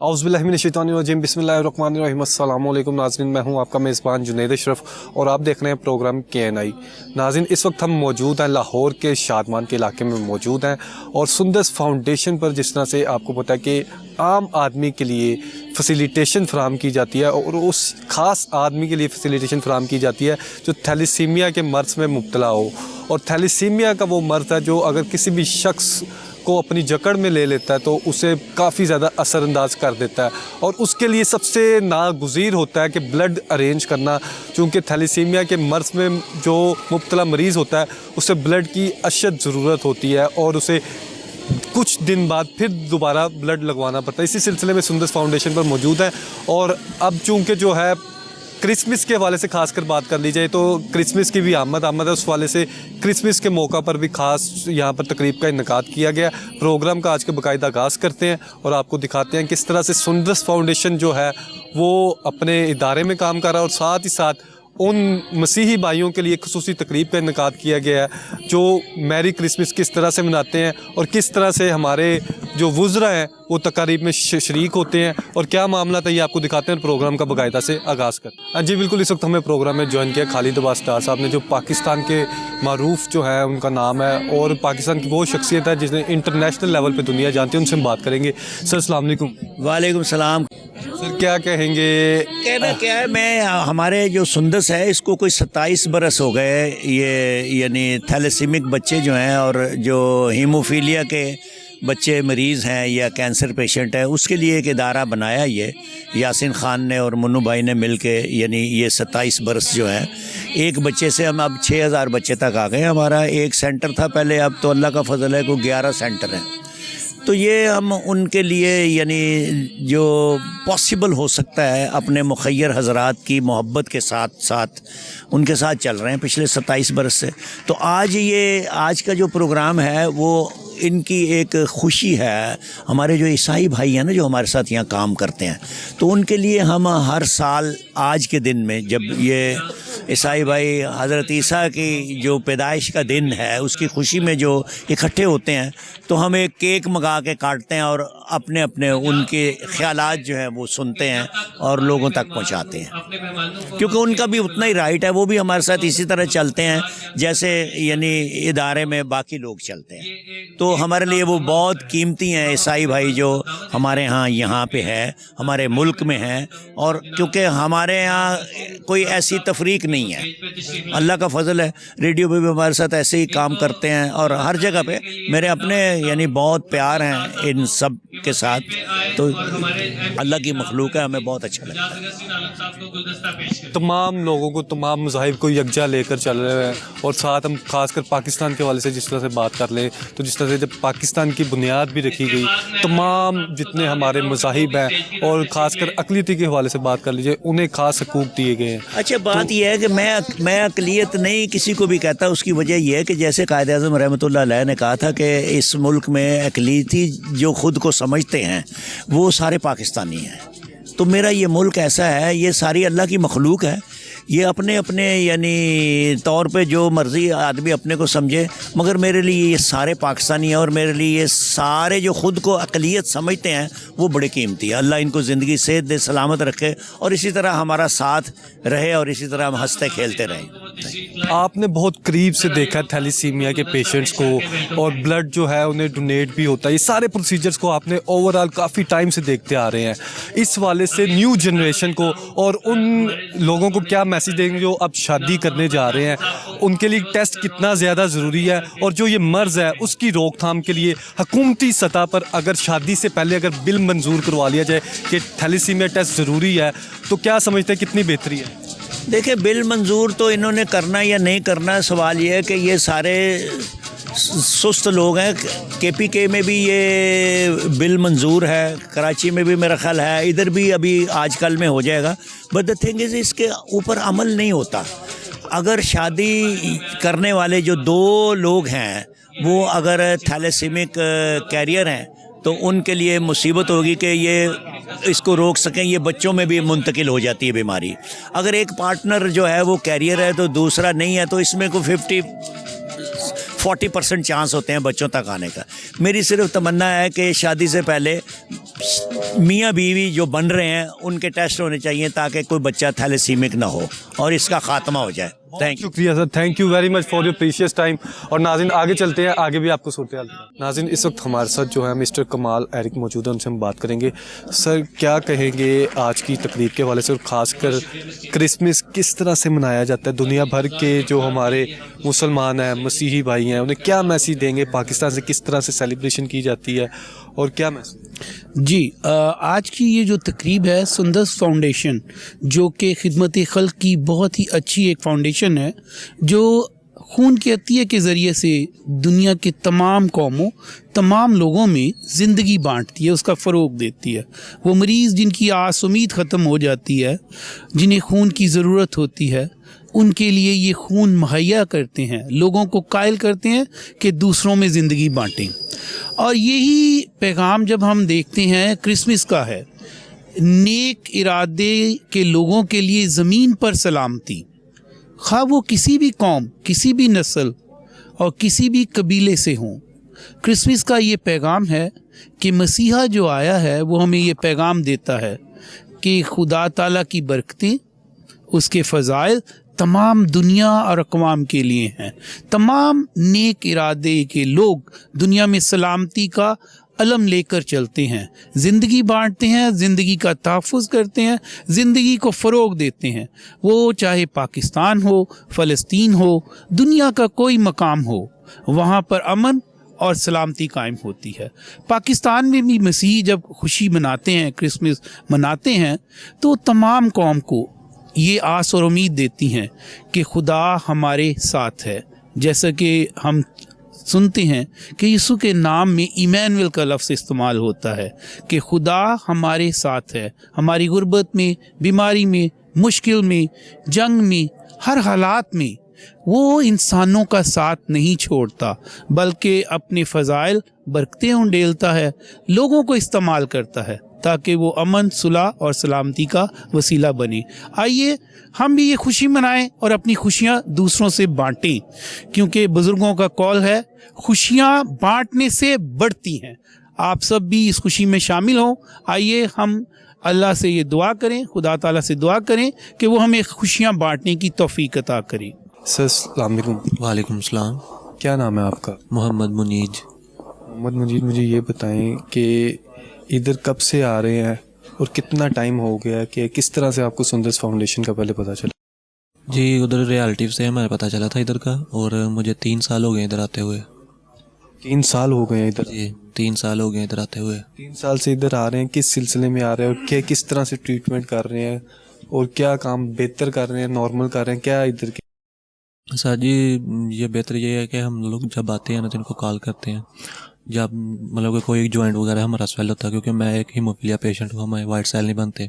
औज़ुबिल्लाहिमिनश्शैतानिर्रजीम बिस्मिल्लाहिर्रहमानिर्रहीम अस्सलामु अलैकुम नाज़रीन, मैं हूं आपका मेज़बान जुनैद अशरफ और आप देख रहे हैं प्रोग्राम KNI। नाज़रीन, इस वक्त हम मौजूद हैं लाहौर के शादमान के इलाके में मौजूद हैं और सुंदस फाउंडेशन पर जिस तरह से आपको पता है कि आम आदमी के लिए फैसिलिटेशन फ़राहम की जाती है और उस ख़ास आदमी के लिए फैसिलिटेशन फ़राहम की जाती है जो थैलेसीमिया के मर्ज़ में मुब्तला हो। और थैलेसीमिया का वो मर्ज़ है जो अगर किसी भी शख्स को अपनी जकड़ में ले लेता है तो उसे काफ़ी ज़्यादा असरअंदाज कर देता है और उसके लिए सबसे नागुज़ीर होता है कि ब्लड अरेंज करना, चूँकि थैलेसीमिया के मर्ज़ में जो मुब्तला मरीज़ होता है उसे ब्लड की अशद ज़रूरत होती है और उसे कुछ दिन बाद फिर दोबारा ब्लड लगवाना पड़ता है। इसी सिलसिले में सुंदस फाउंडेशन पर मौजूद है और अब चूँकि जो है क्रिसमस के हवाले से खासकर बात कर ली जाए तो क्रिसमस की भी आमद है, उस हवाले से क्रिसमस के मौका पर भी ख़ास यहाँ पर तकरीब का इन्नेकाद किया गया। प्रोग्राम का आज के बाकायदा आगाज़ करते हैं और आपको दिखाते हैं किस तरह से सुंदस फाउंडेशन जो है वो अपने इदारे में काम कर रहा है और साथ ही साथ उन मसीही भाइयों के लिए खुसूसी तकरीब का इन्नेकाद किया गया है जो मैरी क्रिसमस किस तरह से मनाते हैं और किस तरह से हमारे जो वुज़रा हैं वो तकारीब में शरीक होते हैं और क्या मामला था ये आपको दिखाते हैं। प्रोग्राम का बाकायदा से आगाज़ कर हाँ जी बिल्कुल, इस वक्त हमें प्रोग्राम में ज्वाइन किया खालिद अब्बास डार साहब ने, जो पाकिस्तान के मारूफ जो है उनका नाम है और पाकिस्तान की वो शख्सियत है जिसने इंटरनेशनल लेवल पर दुनिया जानती है। उनसे हम बात करेंगे। सर अस्सलाम वालेकुम। वालेकुम सलाम। सर क्या कहेंगे? कहना क्या है, मैं हमारे जो सुंदस है इसको कोई 27 बरस हो गए, ये यानी थैलेसीमिक बच्चे जो हैं और जो हीमोफीलिया के बच्चे मरीज़ हैं या कैंसर पेशेंट है उसके लिए एक इदारा बनाया ये यासिन ख़ान ने और मुन्नू भाई ने मिल के, यानी ये 27 बरस जो हैं एक बच्चे से हम अब 6000 बच्चे तक आ गए। हमारा एक सेंटर था पहले, अब तो अल्लाह का फ़ज़ल है को 11 सेंटर हैं। तो ये हम उनके लिए यानी जो पॉसिबल हो सकता है अपने मुखय्यर हज़रात की मोहब्बत के साथ साथ उनके साथ चल रहे हैं पिछले 27 बरस से। तो आज का जो प्रोग्राम है वो इनकी एक खुशी है। हमारे जो ईसाई भाई हैं ना जो हमारे साथ यहाँ काम करते हैं, तो उनके लिए हम हर साल आज के दिन में जब ये ईसाई भाई हज़रत ईसा की जो पैदाइश का दिन है उसकी खुशी में जो इकट्ठे होते हैं तो हम एक केक मंगा के काटते हैं और अपने अपने उनके ख़यालात जो हैं वो सुनते हैं और लोगों तक पहुंचाते हैं, क्योंकि उनका भी उतना ही राइट है। वो भी हमारे साथ इसी तरह चलते हैं जैसे यानी इदारे में बाकी लोग चलते हैं। तो हमारे लिए वो बहुत कीमती हैं ईसाई भाई जो हमारे यहाँ पे है, हमारे मुल्क में है। और क्योंकि हमारे यहाँ कोई ऐसी तफरीक नहीं है, अल्लाह का फजल है, रेडियो पे भी हमारे साथ ऐसे ही काम करते हैं और हर जगह पे मेरे अपने यानी बहुत प्यार हैं इन सब के साथ। तो अल्लाह की मखलूक है, हमें बहुत अच्छा लगता है। तमाम लोगों को, तमाम मज़ाहिब को यकजा लेकर चल रहे हैं और साथ हम खासकर पाकिस्तान के हवाले से जिस तरह से बात कर लें तो जिस तरह से जब पाकिस्तान की बुनियाद भी रखी गई, तमाम जितने हमारे मज़ाहिब हैं और ख़ासकर अक़लियती के हवाले से बात कर लीजिए, उन्हें ख़ास हकूक़ दिए गए हैं। अच्छा, बात यह है कि मैं अक़लियत नहीं किसी को भी कहता, उसकी वजह यह है कि जैसे कायद आज़म रहमतुल्लाह अलैह ने कहा था कि इस मुल्क में अक़लियती जो ख़ुद को समझते हैं वो सारे पाकिस्तानी हैं। तो मेरा ये मुल्क ऐसा है, ये सारी अल्लाह की मखलूक है, ये अपने अपने यानी तौर पे जो मर्ज़ी आदमी अपने को समझे, मगर मेरे लिए ये सारे पाकिस्तानी हैं और मेरे लिए ये सारे जो ख़ुद को अक़लियत समझते हैं वो बड़े कीमती है। अल्लाह इनको ज़िंदगी सेहत दे, सलामत रखे और इसी तरह हमारा साथ रहे और इसी तरह हम हंसते खेलते रहें। आपने बहुत करीब से देखा थैलेसीमिया के पेशेंट्स को और ब्लड जो है उन्हें डोनेट भी होता है, ये सारे प्रोसीजर्स को आपने ओवरऑल काफ़ी टाइम से देखते आ रहे हैं। इस वाले से न्यू जनरेशन को और उन लोगों को क्या मैसेज देंगे जो अब शादी करने जा रहे हैं, उनके लिए टेस्ट कितना ज़्यादा ज़रूरी है और जो ये मर्ज़ है उसकी रोकथाम के लिए हुकूमती सतह पर अगर शादी से पहले अगर बिल मंजूर करवा लिया जाए कि थैलेसीमिया टेस्ट ज़रूरी है तो क्या समझते हैं कितनी बेहतरी है? देखिए, बिल मंजूर तो इन्होंने करना या नहीं करना, सवाल ये है कि ये सारे सुस्त लोग हैं। KPK में भी ये बिल मंजूर है, कराची में भी मेरा ख्याल है, इधर भी अभी आजकल में हो जाएगा। बट द थिंग इज़ इसके ऊपर अमल नहीं होता। अगर शादी करने वाले जो 2 लोग हैं वो अगर थैलेसीमिक कैरियर हैं तो उनके लिए मुसीबत होगी कि ये इसको रोक सकें। ये बच्चों में भी मुंतकिल हो जाती है बीमारी। अगर एक पार्टनर जो है वो कैरियर है तो दूसरा नहीं है, तो इसमें को 40% चांस होते हैं बच्चों तक आने का। मेरी सिर्फ तमन्ना है कि शादी से पहले मियाँ बीवी जो बन रहे हैं उनके टेस्ट होने चाहिए ताकि कोई बच्चा थैलेसीमिक ना हो और इसका खात्मा हो जाए। Thank you. शुक्रिया sir, thank you very much for your precious time. और नाज़रीन आगे चलते हैं, आगे भी आपको सूरत हाल। नाज़रीन इस वक्त हमारे साथ जो है मिस्टर कमाल एरिक मौजूद है, उनसे हम बात करेंगे। सर क्या कहेंगे आज की तकरीब के हवाले से, और ख़ासकर क्रिसमस किस तरह से मनाया जाता है? दुनिया भर के जो हमारे मुसलमान हैं, मसीही भाई हैं, उन्हें क्या मैसेज देंगे? पाकिस्तान से किस तरह से सेलिब्रेशन की जाती है और क्या मैसेज? जी, आज की ये जो तकरीब है सुंदस फाउंडेशन, जो कि खिदमत खल्क की बहुत ही अच्छी एक फाउंडेशन है, जो खून के अतिये के ज़रिए से दुनिया के तमाम कौमों, तमाम लोगों में ज़िंदगी बांटती है, उसका फ़रोग देती है। वो मरीज़ जिनकी आस उम्मीद ख़त्म हो जाती है, जिन्हें खून की ज़रूरत होती है, उनके लिए ये खून मुहैया करते हैं, लोगों को कायल करते हैं कि दूसरों में ज़िंदगी बांटें। और यही पैगाम जब हम देखते हैं क्रिसमस का है, नेक इरादे के लोगों के लिए ज़मीन पर सलामती, खा वो किसी भी कौम, किसी भी नस्ल और किसी भी कबीले से हों। क्रिसमस का ये पैगाम है कि मसीहा जो आया है वो हमें ये पैगाम देता है कि खुदा ताला की बरकतें, उसके फ़ज़ाइल तमाम दुनिया और अक़वाम के लिए हैं। तमाम नेक इरादे के लोग दुनिया में सलामती का अलम लेकर चलते हैं, ज़िंदगी बांटते हैं, ज़िंदगी का तहफ़्फ़ुज़ करते हैं, ज़िंदगी को फ़रोग देते हैं। वो चाहे पाकिस्तान हो, फ़लस्तीन हो, दुनिया का कोई मकाम हो, वहाँ पर अमन और सलामती कायम होती है। पाकिस्तान में भी मसीही जब खुशी मनाते हैं, क्रिसमस मनाते हैं, तो तमाम कौम को ये आस और उम्मीद देती हैं कि खुदा हमारे साथ है। जैसा कि हम सुनते हैं कि यीशु के नाम में इमैनुअल का लफ्ज़ इस्तेमाल होता है कि खुदा हमारे साथ है, हमारी गुर्बत में, बीमारी में, मुश्किल में, जंग में, हर हालात में वो इंसानों का साथ नहीं छोड़ता, बल्कि अपने फ़ज़ाइल बरकतें उंडेलता है, लोगों को इस्तेमाल करता है ताकि वो अमन, सुलह और सलामती का वसीला बने। आइए हम भी ये खुशी मनाएं और अपनी खुशियाँ दूसरों से बांटें, क्योंकि बुज़ुर्गों का कौल है खुशियाँ बांटने से बढ़ती हैं। आप सब भी इस खुशी में शामिल हों। आइए हम अल्लाह से ये दुआ करें, खुदा ताला से दुआ करें कि वो हमें खुशियाँ बांटने की तौफीक अता करें। सर अस्सलाम वालेकुम। वालेकुम सलाम। क्या नाम है आपका? मोहम्मद मुनीज। मोहम्मद मुजीद, मुझे ये बताएं कि इधर कब से आ रहे हैं और कितना टाइम हो गया, कि किस तरह से आपको सुंदस फाउंडेशन का पहले पता चला? जी, उधर रियलिटिव से हमें पता चला था इधर का, और मुझे 3 साल हो गए इधर आते हुए। 3 साल हो गए हैं इधर? जी, 3 साल हो गए इधर आते हुए। 3 साल से इधर आ रहे हैं। किस सिलसिले में आ रहे हैं और क्या किस तरह से ट्रीटमेंट कर रहे हैं और क्या काम बेहतर कर रहे हैं, नॉर्मल कर रहे हैं, क्या इधर के? सर जी, ये बेहतर ये है कि हम लोग जब आते हैं ना तो इनको कॉल करते हैं, जब मतलब कोई जॉइंट वगैरह हमारा स्वेल होता है, क्योंकि मैं एक हीमोफीलिया पेशेंट हूँ, हमें वाइट सेल नहीं बनते,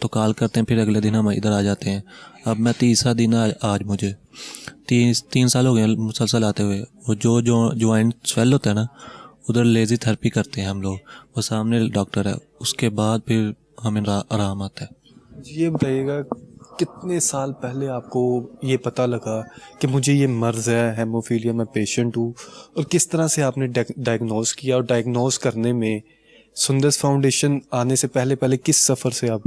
तो कॉल करते हैं, फिर अगले दिन हम इधर आ जाते हैं। अब मैं 30वां दिन आज मुझे 3 साल हो गए मुसलसल आते हुए। वो जो जॉइंट स्वेल होता है ना, उधर लेज़ी थेरेपी करते हैं हम लोग, वो सामने डॉक्टर है, उसके बाद फिर हमें आराम आता है। ये बताइएगा कितने साल पहले आपको ये पता लगा कि मुझे ये मर्ज़ है, हेमोफीलिया, मैं पेशेंट हूँ, और किस तरह से आपने डायग्नोज किया? और डायग्नोज करने में सुंदस फाउंडेशन आने से पहले किस सफ़र से आप?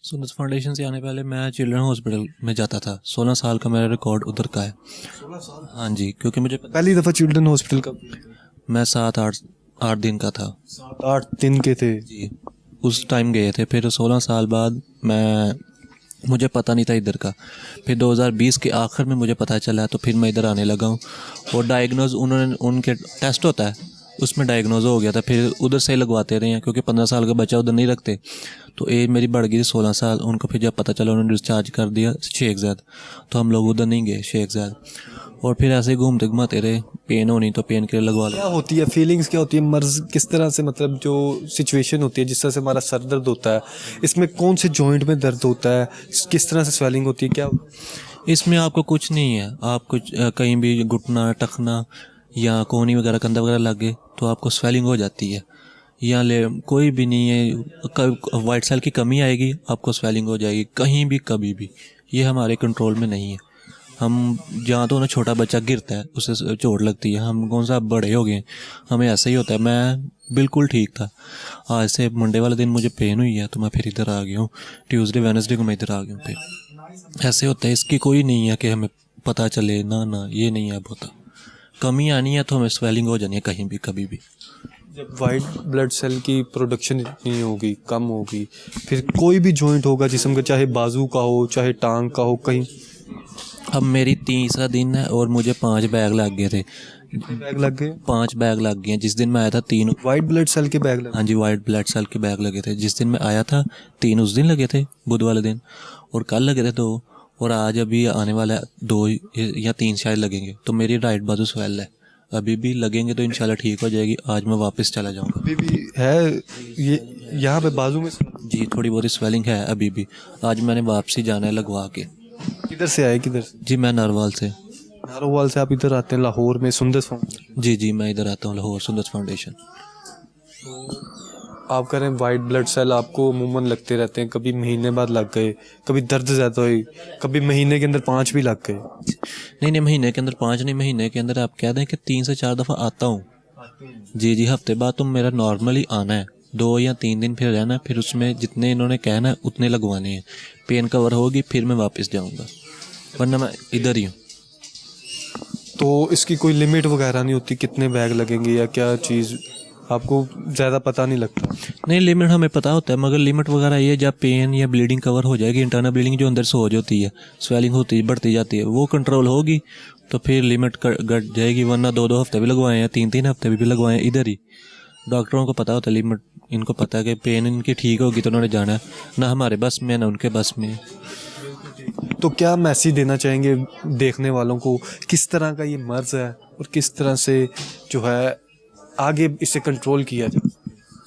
सुंदस फाउंडेशन से आने पहले मैं चिल्ड्रन हॉस्पिटल में जाता था। 16 साल का मेरा रिकॉर्ड उधर का है। 16 साल? हाँ जी, क्योंकि मुझे पहली दफ़ा चिल्ड्रन हॉस्पिटल का मैं 7-8 दिन का था। 7-8 दिन के थे जी, उस टाइम गए थे। फिर 16 साल बाद मुझे पता नहीं था इधर का, फिर 2020 के आखिर में मुझे पता चला, तो फिर मैं इधर आने लगा हूँ। और डायग्नोज उनके टेस्ट होता है, उसमें डायग्नोज हो गया था। फिर उधर से लगवाते रहे हैं, क्योंकि 15 साल का बच्चा उधर नहीं रखते, तो एज मेरी बढ़ गई 16 साल। उनको फिर जब पता चला उन्होंने डिस्चार्ज कर दिया शेख ज़ैद, तो हम लोग उधर नहीं गए शेख ज़ैद, और फिर ऐसे घूमते घुमाते रहे। पेन होनी तो पेन के लगवा लो। क्या होती है फीलिंग्स, क्या होती है मर्ज, किस तरह से, मतलब जो सिचुएशन होती है, जिस तरह से हमारा सर दर्द होता है, इसमें कौन से जॉइंट में दर्द होता है, किस तरह से स्वेलिंग होती है, क्या? इसमें आपको कुछ नहीं है, आप कुछ कहीं भी घुटना टखना या कोहनी वगैरह कंधा वगैरह लगे तो आपको स्वेलिंग हो जाती है, या कोई भी नहीं है, वाइट सेल की कमी आएगी आपको स्वेलिंग हो जाएगी, कहीं भी कभी भी। ये हमारे कंट्रोल में नहीं है, हम जहाँ तो ना छोटा बच्चा गिरता है उसे चोट लगती है, हम कौन सा बड़े हो गए, हमें ऐसा ही होता है। मैं बिल्कुल ठीक था, आज से मंडे वाले दिन मुझे पेन हुई है तो मैं फिर इधर आ गया हूँ, ट्यूसडे वेडनेसडे को मैं इधर आ गया हूँ फिर। ऐसे होता है, इसकी कोई नहीं है कि हमें पता चले, ना ये नहीं है। अब होता कमी आनी है तो हमें स्वेलिंग हो जानी है कहीं भी कभी भी। जब वाइट ब्लड सेल की प्रोडक्शन इतनी होगी, कम होगी, फिर कोई भी जॉइंट होगा जिस्म का, चाहे बाजू का हो चाहे टांग का हो, कहीं। अब मेरी तीसरा दिन है और मुझे 5 बैग लग गए थे। बैग लग गए? 5 बैग लग गए। जिस दिन मैं आया था 3 वाइट ब्लड सेल के बैग लगे? हाँ जी, वाइट ब्लड सेल के बैग लगे थे। जिस दिन मैं आया था 3 उस दिन लगे थे, बुध वाले दिन, और कल लगे थे 2, और आज अभी आने वाला 2 या 3 शायद लगेंगे। तो मेरी राइट बाजू स्वेल है, अभी भी लगेंगे तो इंशाल्लाह ठीक हो जाएगी। आज मैं वापस चला जाऊँगा। अभी भी है ये यहाँ पे बाजू में? जी, थोड़ी बहुत स्वेलिंग है अभी भी। आज मैंने वापसी जाना है लगवा के। किधर से आए, किधर से? जी, मैं नरवाल से। नारोवाल से आप इधर आते हैं लाहौर में सुंदस फाउंडेशन? जी, मैं इधर आता हूँ लाहौर सुंदस फाउंडेशन। आप कह रहे हैं वाइट ब्लड सेल आपको अमूमन लगते रहते हैं, कभी महीने बाद लग गए, कभी दर्द ज़्यादा हुई, कभी महीने के अंदर 5 भी लग गए। नहीं, महीने के अंदर 5 नहीं, महीने के अंदर आप कह दें कि 3 से 4 दफ़ा आता हूँ। जी, हफ्ते बाद तो मेरा नॉर्मली आना है, 2 या 3 दिन फिर रहना है, फिर उसमें जितने इन्होंने कहना है उतने लगवाने हैं। पेन कवर होगी फिर मैं वापस जाऊँगा, वरना मैं इधर ही हूँ। तो इसकी कोई लिमिट वगैरह नहीं होती, कितने बैग लगेंगे या क्या चीज़, आपको ज़्यादा पता नहीं लगता? नहीं, लिमिट हमें पता होता है, मगर लिमिट वगैरह ये जब पेन या ब्लीडिंग कवर हो जाएगी, इंटरनल ब्लीडिंग जो अंदर से हो जाती है, स्वेलिंग होती है, बढ़ती जाती है, वो कंट्रोल होगी तो फिर लिमिट घट जाएगी। वरना 2 हफ्ते भी लगवाएं या 3 हफ्ते भी लगवाएं, इधर ही डॉक्टरों को पता होता है लिमिट। इनको पता है कि पेन इनकी ठीक होगी तो उन्होंने जाना है, ना हमारे बस में ना उनके बस में। तो क्या मैसेज देना चाहेंगे देखने वालों को, किस तरह का ये मर्ज़ है और किस तरह से जो है आगे इसे कंट्रोल किया जाए?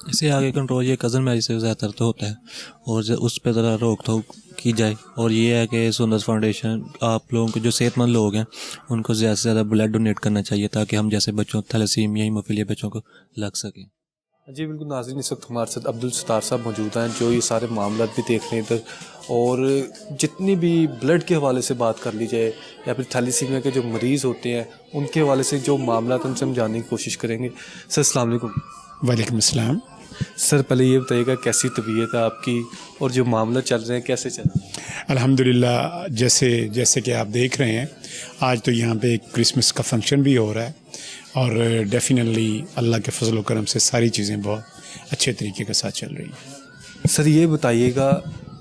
इसे आगे कंट्रोल ये कज़न मैरिज से ज़्यादातर तो होता है, और उस पर ज़रा रोक टोक की जाए। और ये है कि सुंदर फाउंडेशन आप लोगों को, जो सेहतमंद लोग हैं, उनको ज़्यादा से ज़्यादा ब्लड डोनेट करना चाहिए ताकि हम जैसे बच्चों थैलेसीमिया हीमोफीलिया बच्चों को लग सकें। जी बिल्कुल नाज़रीन, इस वक्त हमारे साथ अब्दुल सत्तार साहब मौजूद हैं जो ये सारे मामला भी देख रहे हैं इधर, और जितनी भी ब्लड के हवाले से बात कर ली जाए या फिर थैलेसीमिया के जो मरीज़ होते हैं उनके हवाले से जो मामला उनसे हम जानने की कोशिश करेंगे। सर अस्सलाम वालेकुम। वालेकुम अस्सलाम। सर पहले ये बताइएगा कैसी तबीयत है आपकी और जो मामला चल रहे हैं कैसे चल रहे हैं? अल्हम्दुलिल्लाह, जैसे कि आप देख रहे हैं, आज तो यहाँ पे एक क्रिसमस का फंक्शन भी हो रहा है, और डेफिनेटली अल्लाह के फजल व करम से सारी चीज़ें बहुत अच्छे तरीके के साथ चल रही हैं। सर ये बताइएगा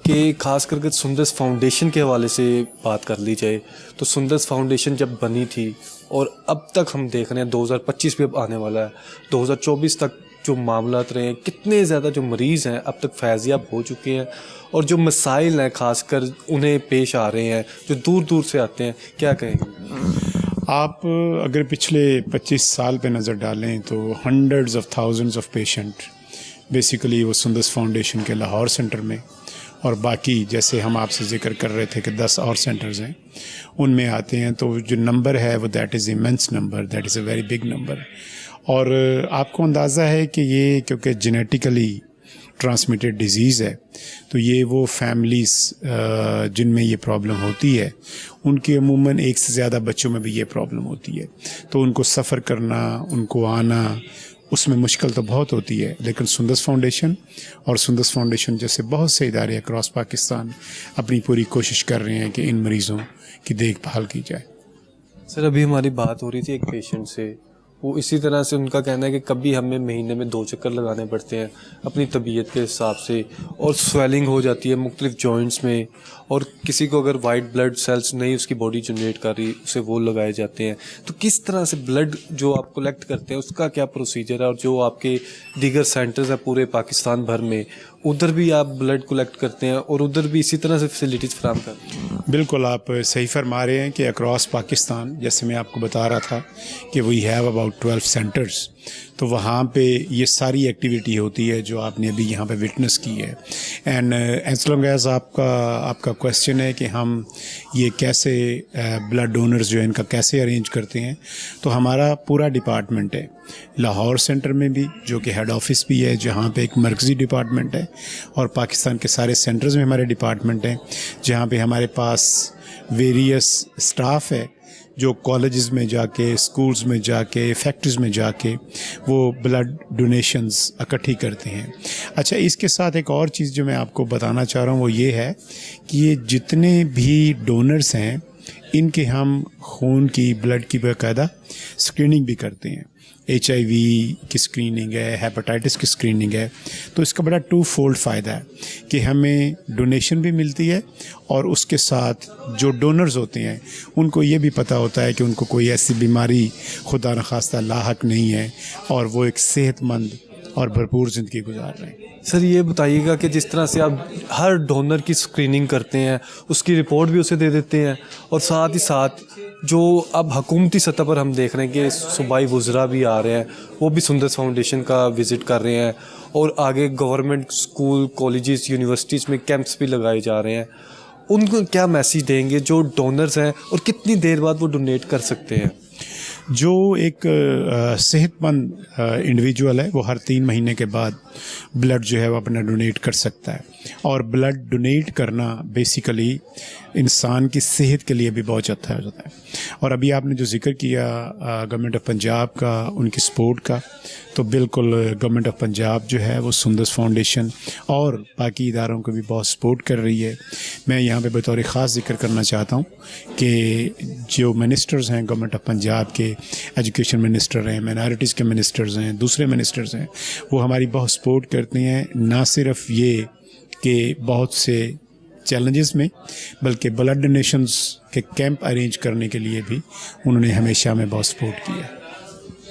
कि ख़ास करके सुंदस फाउंडेशन के हवाले से बात कर ली जाए तो सुंदस फाउंडेशन जब बनी थी और अब तक हम देख रहे हैं 2025 भी अब आने वाला है, 2024 तक जो मामलात रहे हैं, कितने ज़्यादा जो मरीज़ हैं अब तक फैज़याब हो चुके हैं, और जो मसाइल हैं ख़ासकर उन्हें पेश आ रहे हैं जो दूर दूर से आते हैं, क्या कहेंगे आप? अगर पिछले 25 साल पे नज़र डालें तो hundreds of thousands of patient basically वो सुंदस फाउंडेशन के लाहौर सेंटर में, और बाकी जैसे हम आपसे जिक्र कर रहे थे कि 10 और सेंटर्स हैं उनमें आते हैं। तो जो नंबर है वो that is immense number, that is a very big number. और आपको अंदाज़ा है कि ये क्योंकि जेनेटिकली ट्रांसमिटेड डिज़ीज़ है, तो ये वो फैमिलीज़ जिनमें ये प्रॉब्लम होती है उनकी अमूमन एक से ज़्यादा बच्चों में भी ये प्रॉब्लम होती है, तो उनको सफ़र करना, उनको आना, उसमें मुश्किल तो बहुत होती है। लेकिन सुंदस फाउंडेशन जैसे बहुत से इदारे अक्रॉस पाकिस्तान अपनी पूरी कोशिश कर रहे हैं कि इन मरीज़ों की देखभाल की जाए। सर अभी हमारी बात हो रही थी एक पेशेंट से, वो इसी तरह से उनका कहना है कि कभी हमें महीने में 2 चक्कर लगाने पड़ते हैं अपनी तबीयत के हिसाब से, और स्वेलिंग हो जाती है मुख्तलिफ जॉइंट्स में, और किसी को अगर वाइट ब्लड सेल्स नहीं उसकी बॉडी जनरेट कर रही उसे वो लगाए जाते हैं। तो किस तरह से ब्लड जो आप कलेक्ट करते हैं उसका क्या प्रोसीजर है, और जो आपके दीगर सेंटर्स हैं पूरे पाकिस्तान भर में उधर भी आप ब्लड कलेक्ट करते हैं और उधर भी इसी तरह से फैसिलिटीज़ फराहम करते हैं? बिल्कुल, आप सही फरमा रहे हैं कि अक्रॉस पाकिस्तान, जैसे मैं आपको बता रहा था कि वी हैव अबाउट 12 सेंटर्स, तो वहाँ पे ये सारी एक्टिविटी होती है जो आपने अभी यहाँ पे विटनेस की है। एंड एज लॉन्ग एज आपका क्वेश्चन है कि हम ये कैसे ब्लड डोनर्स जो है इनका कैसे अरेंज करते हैं, तो हमारा पूरा डिपार्टमेंट है लाहौर सेंटर में भी, जो कि हेड ऑफिस भी है, जहाँ पे एक मरकज़ी डिपार्टमेंट है, और पाकिस्तान के सारे सेंटर्स में हमारे डिपार्टमेंट हैं, जहाँ पे हमारे पास वेरियस स्टाफ है जो कॉलेजेस में जाके, स्कूल्स में जाके, फैक्ट्रीज में जाके वो ब्लड डोनेशंस इकट्ठी करते हैं। अच्छा, इसके साथ एक और चीज़ जो मैं आपको बताना चाह रहा हूँ वो ये है कि ये जितने भी डोनर्स हैं इनके हम खून की, ब्लड की बाकायदा स्क्रीनिंग भी करते हैं। HIV की स्क्रीनिंग है, हेपेटाइटिस की स्क्रीनिंग है। तो इसका बड़ा 2-fold फ़ायदा है कि हमें डोनेशन भी मिलती है और उसके साथ जो डोनर्स होते हैं उनको ये भी पता होता है कि उनको कोई ऐसी बीमारी खुदा न खास्ता लाहक नहीं है और वो एक सेहतमंद और भरपूर ज़िंदगी गुजार रहे हैं। सर ये बताइएगा कि जिस तरह से आप हर डोनर की स्क्रीनिंग करते हैं, उसकी रिपोर्ट भी उसे दे देते हैं, और साथ ही साथ जो अब हुकूमती सतह पर हम देख रहे हैं कि सूबाई वुज़रा भी आ रहे हैं, वो भी सुंदस फाउंडेशन का विज़िट कर रहे हैं, और आगे गवर्नमेंट स्कूल, कॉलेजेस, यूनिवर्सिटीज़ में कैंप्स भी लगाए जा रहे हैं। उनको क्या मैसेज देंगे जो डोनर्स हैं, और कितनी देर बाद वो डोनेट कर सकते हैं? जो एक सेहतमंद इंडिविजुअल है वो हर 3 महीने के बाद ब्लड जो है वो अपना डोनेट कर सकता है, और ब्लड डोनेट करना बेसिकली इंसान की सेहत के लिए भी बहुत अच्छा होता है। और अभी आपने जो जिक्र किया गवर्नमेंट ऑफ पंजाब का, उनकी सपोर्ट का, तो बिल्कुल गवर्नमेंट ऑफ पंजाब जो है वो सुंदस फाउंडेशन और बाकी इदारों को भी बहुत सपोर्ट कर रही है। मैं यहाँ पे बतौर ख़ास जिक्र करना चाहता हूँ कि जो मिनिस्टर्स हैं गवर्नमेंट ऑफ पंजाब के, एजुकेशन मिनिस्टर हैं, माइनॉरिटीज़ के मिनिस्टर्स हैं, दूसरे मिनिस्टर्स हैं, वो हमारी बहुत सपोर्ट करते हैं। ना सिर्फ ये कि बहुत से चैलेंजेस में, बल्कि ब्लड डोनेशंस के कैंप अरेंज करने के लिए भी उन्होंने हमेशा हमें बहुत सपोर्ट किया है।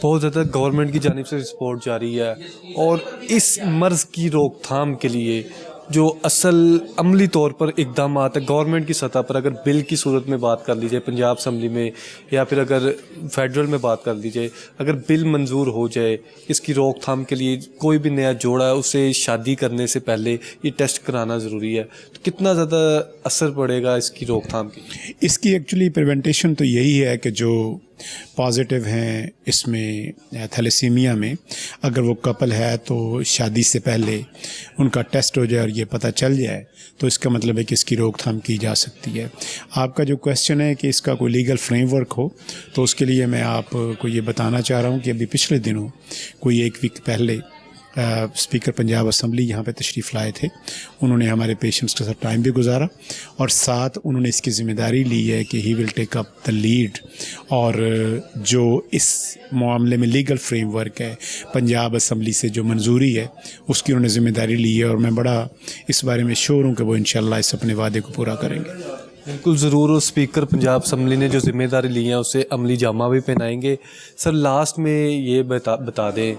बहुत ज़्यादा गवर्नमेंट की जानिब से सपोर्ट जारी है, और इस मर्ज़ की रोकथाम के लिए जो असल अमली तौर पर इकदाम है गवर्नमेंट की सतह पर, अगर बिल की सूरत में बात कर ली जाए पंजाब असम्बली में, या फिर अगर फेडरल में बात कर ली जाए, अगर बिल मंजूर हो जाए इसकी रोकथाम के लिए, कोई भी नया जोड़ा है उसे शादी करने से पहले ये टेस्ट कराना ज़रूरी है, तो कितना ज़्यादा असर पड़ेगा इसकी रोकथाम की? इसकी एक्चुअली प्रिवेंटेशन तो यही है कि जो पॉजिटिव हैं इसमें थैलेसीमिया में, अगर वो कपल है तो शादी से पहले उनका टेस्ट हो जाए और ये पता चल जाए, तो इसका मतलब है कि इसकी रोकथाम की जा सकती है। आपका जो क्वेश्चन है कि इसका कोई लीगल फ्रेमवर्क हो, तो उसके लिए मैं आपको ये बताना चाह रहा हूँ कि अभी पिछले दिनों कोई 1 वीक पहले स्पीकर पंजाब असम्बली यहाँ पे तशरीफ़ लाए थे। उन्होंने हमारे पेशेंट्स के साथ टाइम भी गुजारा, और साथ उन्होंने इसकी ज़िम्मेदारी ली है कि he will take up the lead, और जो इस मामले में लीगल फ्रेमवर्क है पंजाब असम्बली से जो मंजूरी है उसकी उन्होंने ज़िम्मेदारी ली है, और मैं बड़ा इस बारे में श्योर हूँ कि वो इंशाल्लाह इस अपने वादे को पूरा करेंगे। बिल्कुल ज़रूर, और स्पीकर पंजाब असम्बली ने जो जिम्मेदारी ली है उसे अमली जामा भी पहनाएंगे। सर लास्ट में ये बता दें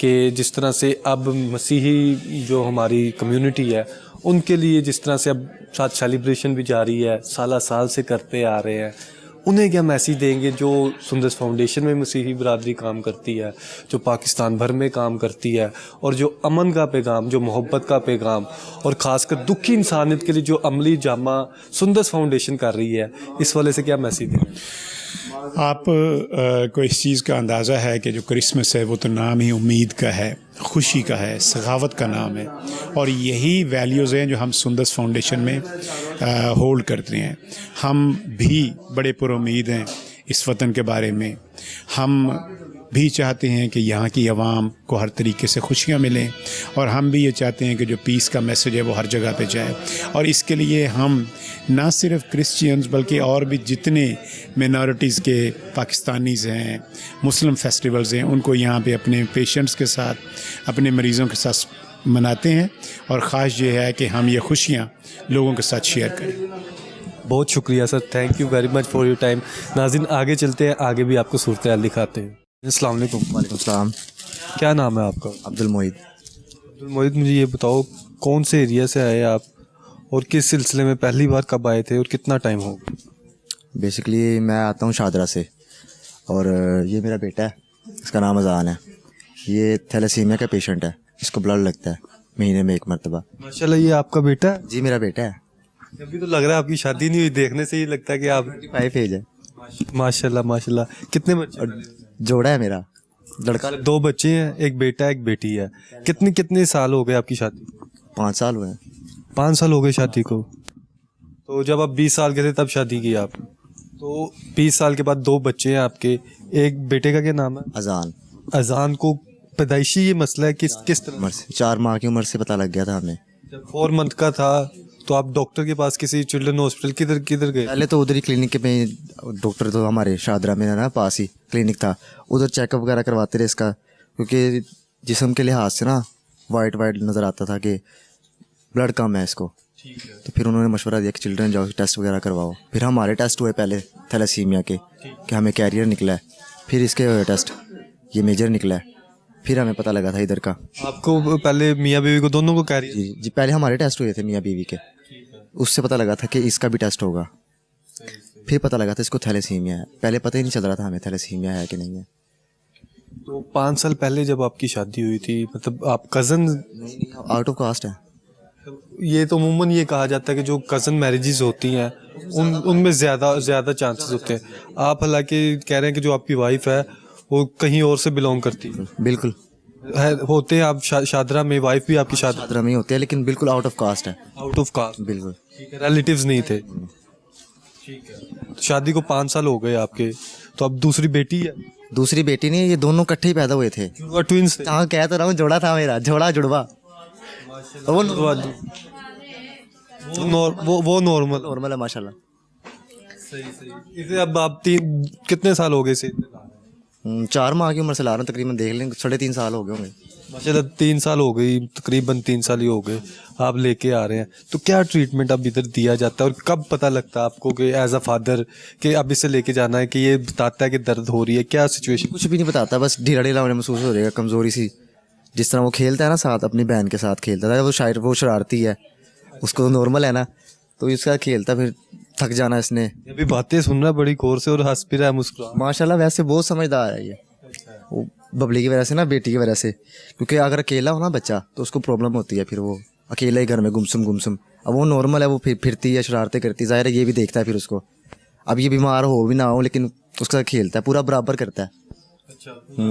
कि जिस तरह से अब मसीही जो हमारी कम्युनिटी है उनके लिए जिस तरह से अब साथ सेलिब्रेशन भी जारी है, साल से करते आ रहे हैं, उन्हें क्या मैसेज देंगे जो सुंदस फाउंडेशन में मसीही बरादरी काम करती है, जो पाकिस्तान भर में काम करती है, और जो अमन का पैगाम, जो मोहब्बत का पैगाम, और ख़ासकर दुखी इंसानियत के लिए जो अमली जामा सुंदस फाउंडेशन कर रही है, इस वाले से क्या मैसेज देंगे? आप को इस चीज़ का अंदाज़ा है कि जो क्रिसमस है वो तो नाम ही उम्मीद का है, खुशी का है, सखावत का नाम है, और यही वैल्यूज़ हैं जो हम सुंदस फाउंडेशन में होल्ड करते हैं। हम भी बड़े पुरुम्मीद हैं इस वतन के बारे में। हम भी चाहते हैं कि यहाँ की आवाम को हर तरीके से खुशियाँ मिलें, और हम भी ये चाहते हैं कि जो पीस का मैसेज है वो हर जगह पे जाए, और इसके लिए हम ना सिर्फ क्रिश्चियंस बल्कि और भी जितने मिनॉरिटीज़ के पाकिस्तानीज़ हैं, मुस्लिम फेस्टिवल्स हैं, उनको यहाँ पे अपने पेशेंट्स के साथ, अपने मरीज़ों के साथ मनाते हैं, और ख़ास ये है कि हम ये खुशियाँ लोगों के साथ शेयर करें। बहुत शुक्रिया sir, thank you very much for your time. नाज़रीन आगे चलते हैं, आगे भी आपको सूरत हाल दिखाते हैं। अस्सलाम वालेकुम। वालेकुम सलाम। क्या नाम है आपका? अब्दुल मोहित। अब्दुल मोहित, मुझे ये बताओ कौन से एरिया से आए आप, और किस सिलसिले में पहली बार कब आए थे, और कितना टाइम हो गया? बेसिकली मैं आता हूँ शादरा से, और ये मेरा बेटा है, इसका नाम अजान है। ये थैलेसीमिया का पेशेंट है, इसको ब्लड लगता है महीने में 1 मरतबा। माशाल्लाह, ये आपका बेटा है? जी मेरा बेटा है। अभी तो लग रहा है आपकी शादी नहीं हुई, देखने से ही लगता है कि आप 5 एज है। माशाल्लाह माशाल्लाह। कितने बच्चे? और जोड़ा है मेरा लड़का। 2 बच्चे हैं, एक बेटा एक बेटी है। कितने साल हो गए आपकी शादी? 5 साल हुए हैं। 5 साल हो गए शादी को। तो जब आप 20 साल के थे तब शादी की आप, तो 20 साल के बाद 2 बच्चे हैं आपके। एक बेटे का क्या नाम है? अजान। अजान को पैदाइशी ये मसला है किस तरह? उम्र से 4 माह की उम्र से पता लग गया था हमें। जब 4 मंथ का था तो आप डॉक्टर के पास किसी चिल्ड्रन हॉस्पिटल किधर गए? पहले तो उधर ही क्लिनिक में, डॉक्टर तो हमारे शादरा में है ना, पास ही क्लिनिक था, उधर चेकअप वगैरह करवाते रहे इसका, क्योंकि जिस्म के लिहाज से ना वाइट नज़र आता था कि ब्लड कम है इसको। तो फिर उन्होंने मशवरा दिया कि चिल्ड्रन जाओ टेस्ट वगैरह करवाओ। फिर हमारे टेस्ट हुए पहले थैलेसीमिया के कि हमें कैरियर निकला है, फिर इसके हुए टेस्ट ये मेजर निकला है, फिर हमें पता लगा था इधर का। आपको पहले मियाँ बीवी को दोनों को कैरियर? जी पहले हमारे टेस्ट हुए थे मियाँ बीवी के, उससे पता लगा था कि इसका भी टेस्ट होगा। फिर पता लगा था इसको थैलेसीमिया है, पहले पता ही नहीं चल रहा था हमें थैलेसीमिया है कि नहीं है। तो 5 साल पहले जब आपकी शादी हुई थी, मतलब आप कज़न? आउट ऑफ कास्ट है। ये तो अमूमन ये कहा जाता है कि जो कज़न मैरिजेस होती हैं उनमें ज़्यादा चांसेस होते हैं। आप हालांकि कह रहे हैं कि जो आपकी वाइफ है वो कहीं और से बिलोंग करती है। बिल्कुल है, होते हैं आप शादरा में, वाइफ भी आपकी शादरा में ही होते हैं, लेकिन बिल्कुल आउट ऑफ कास्ट है। Out of caste? बिल्कुल रिलेटिव्स नहीं थे। ठीक है। तो शादी को 5 साल हो गए आपके, तो अब दूसरी बेटी है? दूसरी बेटी नहीं, ये दोनों इकट्ठे ही पैदा हुए थे। ट्विंस? हाँ कह तो रहा हूँ, जोड़ा था मेरा, जुड़वा। वो नॉर्मल है माशाल्लाह। सही। इसे अब आप कितने साल हो गए इसे? 4 माह की उम्र से ला रहा हूँ तकरीबन, देख लें 3.5 साल हो गए होंगे। माशाल्लाह 3 साल हो गई, तकरीबन 3 साल ही हो गए आप लेके आ रहे हैं। तो क्या ट्रीटमेंट अब इधर दिया जाता है और कब पता लगता है आपको कि एज अ फादर कि अब इसे लेके जाना है, कि ये बताता है कि दर्द हो रही है? क्या सिचुएशन? कुछ भी नहीं बताता, बस ढीला होने महसूस हो जाएगा, कमज़ोरी सी। जिस तरह वो खेलता है ना साथ, अपनी बहन के साथ खेलता था, वो शरारती है, उसको तो नॉर्मल है ना, तो इसका खेलता, फिर थक जाना इसने। अभी बातें सुन रहा बड़ी गौर से और हंस भी रहा है, मुस्कुरा। माशाल्लाह वैसे बहुत समझदार है ये, वो बबली की वजह से ना, बेटी की वजह से, क्योंकि अगर अकेला हो ना बच्चा तो उसको प्रॉब्लम होती है, फिर वो अकेला ही घर में गुमसुम। अब वो नॉर्मल है, वो फिरती है, शरारतें करती है, ज़ाहिर है ये भी देखता है फिर उसको। अब ये बीमार हो भी ना हो, लेकिन उसका खेलता है, पूरा बराबर करता है।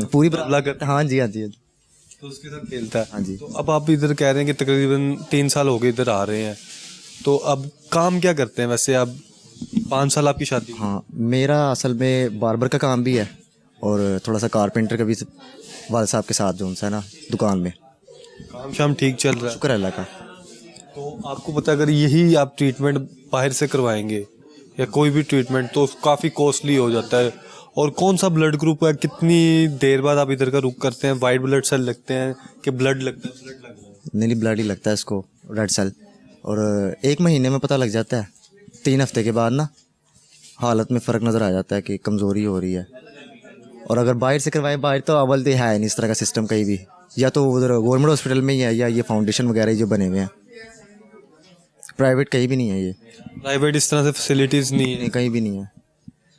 पूरी बराबर करता है। हाँ जी तो उसके साथ खेलता है। हाँ जी। तो अब आप इधर कह रहे हैं कि तकरीबन 3 साल हो गए इधर आ रहे हैं, तो अब काम क्या करते हैं वैसे? अब 5 साल आपकी शादी? हाँ मेरा असल में बार्बर का काम भी है और थोड़ा सा कारपेंटर का भी, वाले साहब के साथ जो उनसे है ना दुकान में। काम शाम ठीक चल रहा है? शुक्र अल्लाह का। तो आपको पता, अगर यही आप ट्रीटमेंट बाहर से करवाएंगे या कोई भी ट्रीटमेंट, तो काफ़ी कॉस्टली हो जाता है। और कौन सा ब्लड ग्रुप है, कितनी देर बाद आप इधर का रुक करते हैं? वाइट ब्लड सेल लगते हैं कि ब्लड लगता है? नहीं ब्लड ही लगता है इसको, रेड सेल। और 1 महीने में पता लग जाता है, 3 हफ्ते के बाद ना हालत में फ़र्क नज़र आ जाता है कि कमज़ोरी हो रही है। और अगर बाहर से करवाएं, बाहर तो अव्वल तो है नहीं इस तरह का सिस्टम कहीं भी, या तो उधर गवर्नमेंट हॉस्पिटल में ही है, या ये फाउंडेशन वगैरह जो बने हुए हैं, प्राइवेट कहीं भी नहीं है। ये प्राइवेट इस तरह से फैसिलिटीज़ नहीं है? नहीं कहीं भी नहीं है।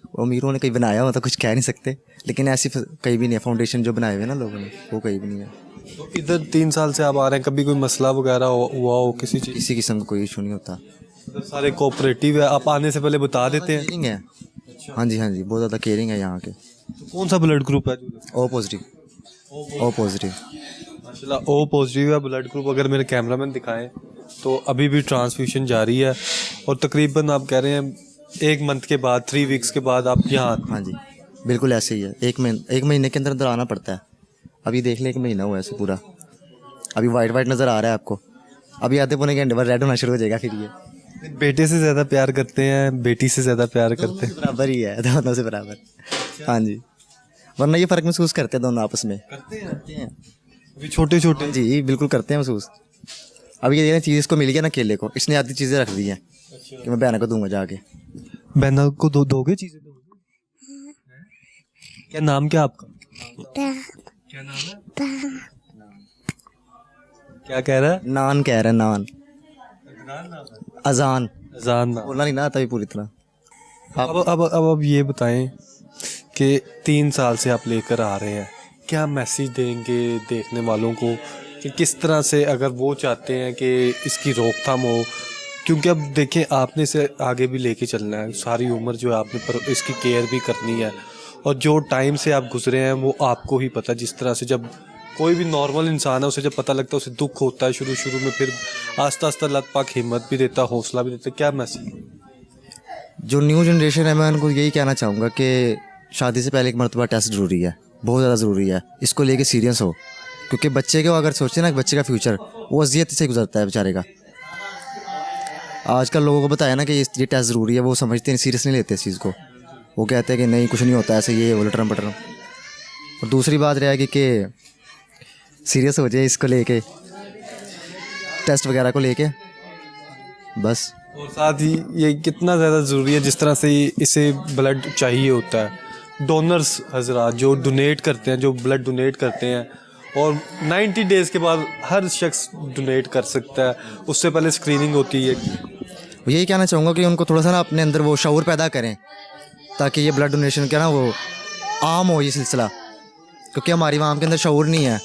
वो अमीरों ने कहीं बनाया हो तो कुछ कह नहीं सकते, लेकिन ऐसी कहीं भी नहीं है। फाउंडेशन जो बनाए हुए हैं ना लोगों ने, वो कहीं भी नहीं है। तो इधर 3 साल से आप आ रहे हैं, कभी कोई मसला वगैरह हुआ हो किसी चीज़? किसी किस्म का कोई इशू नहीं होता। इधर सारे कोऑपरेटिव है, आप आने से पहले बता देते हैं? केयरिंग है। हाँ जी बहुत ज़्यादा केयरिंग है यहाँ के। तो कौन सा ब्लड ग्रुप है? O positive. माशाल्लाह ओ पॉजिटिव है ब्लड ग्रुप। अगर मेरे कैमरामैन दिखाएं तो अभी भी ट्रांसफ्यूशन जारी है, और तकरीबन आप कह रहे हैं 1 मंथ के बाद, 3 वीक्स के बाद आप यहाँ? हाँ जी बिल्कुल ऐसे ही है। 1 महीने के अंदर आना पड़ता है। अभी देख ले 1 महीना हुआ ऐसे पूरा, अभी वाइट नज़र आ रहा है आपको, अभी आधे पौने घंटे बाद रेड होना शुरू हो जाएगा। फिर ये बेटे से ज़्यादा प्यार करते हैं, बेटी से ज़्यादा प्यार करते हैं? बराबर ही है, दोनों से बराबर। हाँ जी, वरना ये फ़र्क महसूस करते हैं दोनों आपस में। करते हैं अभी छोटे जी बिल्कुल करते हैं महसूस। अभी ये चीज़ इसको मिल गया ना केले को, इसने आधी चीज़ें रख दी हैं कि मैं बहना को दूंगा जाके। बहना को दोगे चीज़ें? क्या नाम क्या आपका? क्या नाम है? क्या कह रहा है? नान कह रहा है, नान। अजान नाम बोलना नहीं ना आता भी पूरी तरह। अब ये बताएं कि 3 साल से आप लेकर आ रहे हैं, क्या मैसेज देंगे देखने वालों को कि किस तरह से अगर वो चाहते हैं कि इसकी रोकथाम हो? क्योंकि अब देखें, आपने इसे आगे भी लेके चलना है, सारी उम्र जो है आपने पर इसकी केयर भी करनी है, और जो टाइम से आप गुजरे हैं वो आपको ही पता। जिस तरह से जब कोई भी नॉर्मल इंसान है, उसे जब पता लगता है उसे दुख होता है शुरू शुरू में, फिर आस्ता आस्ता अल्लाह पाक हिम्मत भी देता है, हौसला भी देता है, क्या मैसेज? जो न्यू जनरेशन है मैं उनको यही कहना चाहूँगा कि शादी से पहले एक मरतबा टेस्ट ज़रूरी है, बहुत ज़्यादा ज़रूरी है, इसको लेके सीरियस हो, क्योंकि बच्चे को अगर सोचे ना, बच्चे का फ्यूचर वो अजियत से गुजरता है बेचारे का। आजकल लोगों को बताया ना कि ये टेस्ट ज़रूरी है, वो समझते नहीं, सीरियस नहीं लेते इस चीज़ को, वो कहते हैं कि नहीं कुछ नहीं होता ऐसे, ये वो लटरम पटरम। और दूसरी बात रहेगी कि सीरियस हो जाए इसको लेके, टेस्ट वगैरह को लेके, बस। और साथ ही ये कितना ज़्यादा ज़रूरी है, जिस तरह से इसे ब्लड चाहिए होता है, डोनर्स हजरात जो डोनेट करते हैं, जो ब्लड डोनेट करते हैं, और 90 डेज़ के बाद हर शख्स डोनेट कर सकता है, उससे पहले स्क्रीनिंग होती है। यही कहना चाहूँगा कि उनको थोड़ा सा ना अपने अंदर वो शऊर पैदा करें, ताकि ये ब्लड डोनेशन का ना वो आम हो ये सिलसिला, क्योंकि हमारी आवाम के अंदर शऊर नहीं है,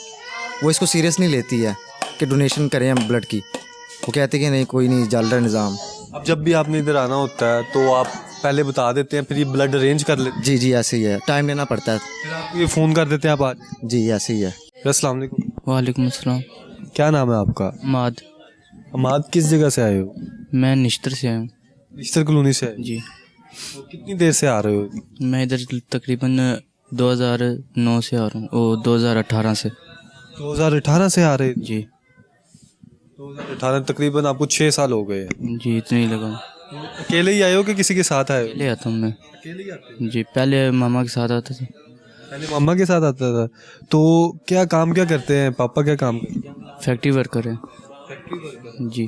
वो इसको सीरियस नहीं लेती है कि डोनेशन करें हम ब्लड की, वो कहते हैं कि नहीं कोई नहीं, जल रहा निज़ाम। अब जब भी आपने इधर आना होता है तो आप पहले बता देते हैं, फिर ये ब्लड अरेंज कर लेते हैं? जी ऐसे ही है, टाइम लेना पड़ता है। फिर आप ये फ़ोन कर देते हैं आप आज? जी ऐसे ही है। अस्सलाम वालेकुम। वालेकुम अस्सलाम। क्या नाम है आपका? माद। अमाद, किस जगह से आए हो? मैं निश्तर से आया हूँ। निश्तर कॉलोनी से आए? जी। तो कितनी देर से आ रहे हो? मैं इधर तकरीबन 2009 से आ रहा हूँ, ओ 2018 से। 2018 से आ रहे हैं? जी 2018, तकरीबन आपको 6 साल हो गए हैं। जी, इतने ही लगा। अकेले ही आए हो कि किसी के साथ आए हो? पहले आता हूँ मैं। अकेले ही आते हो? जी, पहले मामा के साथ आता था। पहले मम्मा के साथ आता था। तो क्या काम क्या करते हैं पापा, क्या काम करते हैं? फैक्ट्री वर्कर है। जी।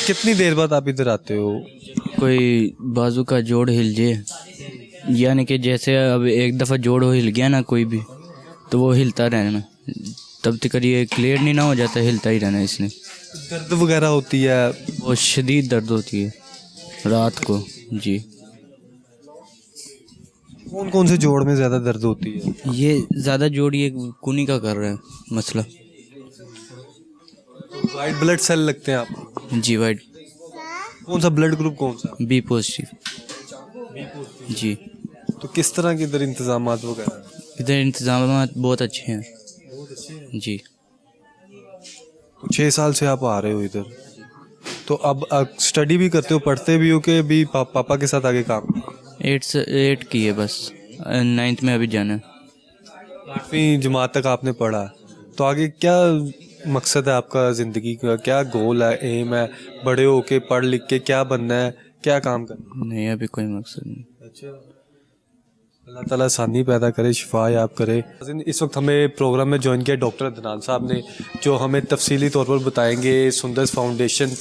कितनी देर बाद आप इधर आते हो? कोई बाजू का जोड़ हिल जाए, यानी कि जैसे अब एक दफ़ा जोड़ हिल गया ना कोई भी, तो वो हिलता रहना, तब तक ये क्लियर नहीं ना हो जाता, हिलता ही रहना इसने। दर्द वगैरह होती है? वो शदीद दर्द होती है रात को। जी। कौन कौन से जोड़ में ज़्यादा दर्द होती है? ये ज़्यादा जोड़ ये कूनी का कर रहा है मसला। वाइट ब्लड सेल लगते हैं आपको? जी, वाइट। कौन सा ब्लड ग्रुप, कौन सा? B positive. जी। तो किस तरह के इधर इंतजाम वगैरह? इधर इंतजाम बहुत अच्छे हैं। जी। 6 साल से आप आ रहे हो इधर, तो अब स्टडी भी करते हो, पढ़ते भी हो, कि भी पापा के साथ आगे काम? 8 की है बस, 9th में अभी जाना है। 8वीं जमात तक आपने पढ़ा, तो आगे क्या मकसद है आपका ज़िंदगी का? क्या गोल है, एम है? बड़े होके पढ़ लिख के क्या बनना है, क्या काम करना है? नहीं, अभी कोई मकसद नहीं। अच्छा, अल्लाह ताला आसानी पैदा करे, शिफा याब करे। इस वक्त हमें प्रोग्राम में ज्वाइन किया डॉक्टर अदनान साहब ने, जो हमें तफसीली तौर पर बताएंगे सुंदस फाउंडेशन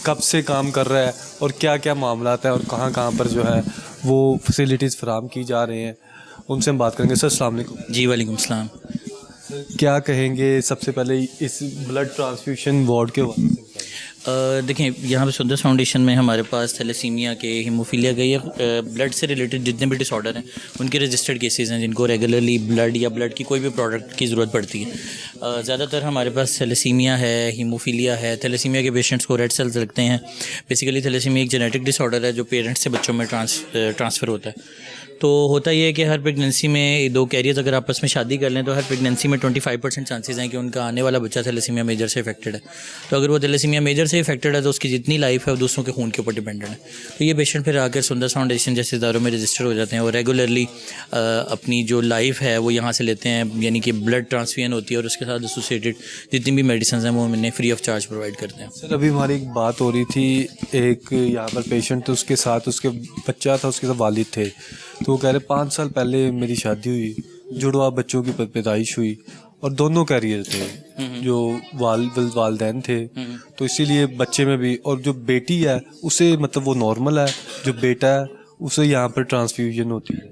कब से काम कर रहा है और क्या क्या मामला है और कहाँ कहाँ पर जो है वो फैसिलिटीज़ फराम की जा रही हैं। उनसे हम बात करेंगे। सर अस्सलाम वालेकुम। जी वालेकुम सलाम। क्या कहेंगे सबसे पहले इस ब्लड ट्रांसफ्यूशन वार्ड के बारे में? देखें, यहाँ पे सुंदर फाउंडेशन में हमारे पास थैलेसीमिया के, हीमोफीलिया के, या ब्लड से रिलेटेड जितने भी डिसऑर्डर हैं उनके रजिस्टर्ड केसेस हैं जिनको रेगुलरली ब्लड या ब्लड की कोई भी प्रोडक्ट की ज़रूरत पड़ती है। ज़्यादातर हमारे पास थैलेसीमिया है, हीमोफीलिया है। थैलेसीमिया के पेशेंट्स को रेड सेल्स लगते हैं। बेसिकली थैलेसीमिया एक जेनेटिक डिसऑर्डर है जो पेरेंट्स से बच्चों में ट्रांसफ़र होता है। तो होता ये है कि हर प्रेगनेंसी में 2 कैरियर्स अगर आपस में शादी कर लें तो हर प्रेगनेंसी में 25% चांसेस हैं कि उनका आने वाला बच्चा थैलेसीमिया मेजर से इफेक्टेड है। तो अगर वो थैलेसीमिया मेजर से इफेक्टेड है तो उसकी जितनी लाइफ है वो दूसरों के खून के ऊपर डिपेंडेंट है। तो ये पेशेंट फिर आकर सुंदर फाउंडेशन जैसे इदारों में रजिस्टर हो जाते हैं और रेगुलरली अपनी जो लाइफ है वो यहाँ से लेते हैं, यानी कि ब्लड ट्रांसफ्यूजन होती है और उसके साथ एसोसिएटेड जितनी भी मेडिसिन हैं वो हमने फ्री ऑफ चार्ज प्रोवाइड करते हैं। सर अभी हमारी एक बात हो रही थी, एक यहाँ पर पेशेंट था, उसके साथ उसके बच्चा था, उसके साथ वालिद थे, तो वो कह रहे 5 साल पहले मेरी शादी हुई, जुड़वा बच्चों की पैदाइश हुई और दोनों कैरियर थे, जो वालदैन थे, तो इसीलिए बच्चे में भी, और जो बेटी है उसे मतलब वो नॉर्मल है, जो बेटा है उसे यहाँ पर ट्रांसफ्यूजन होती है।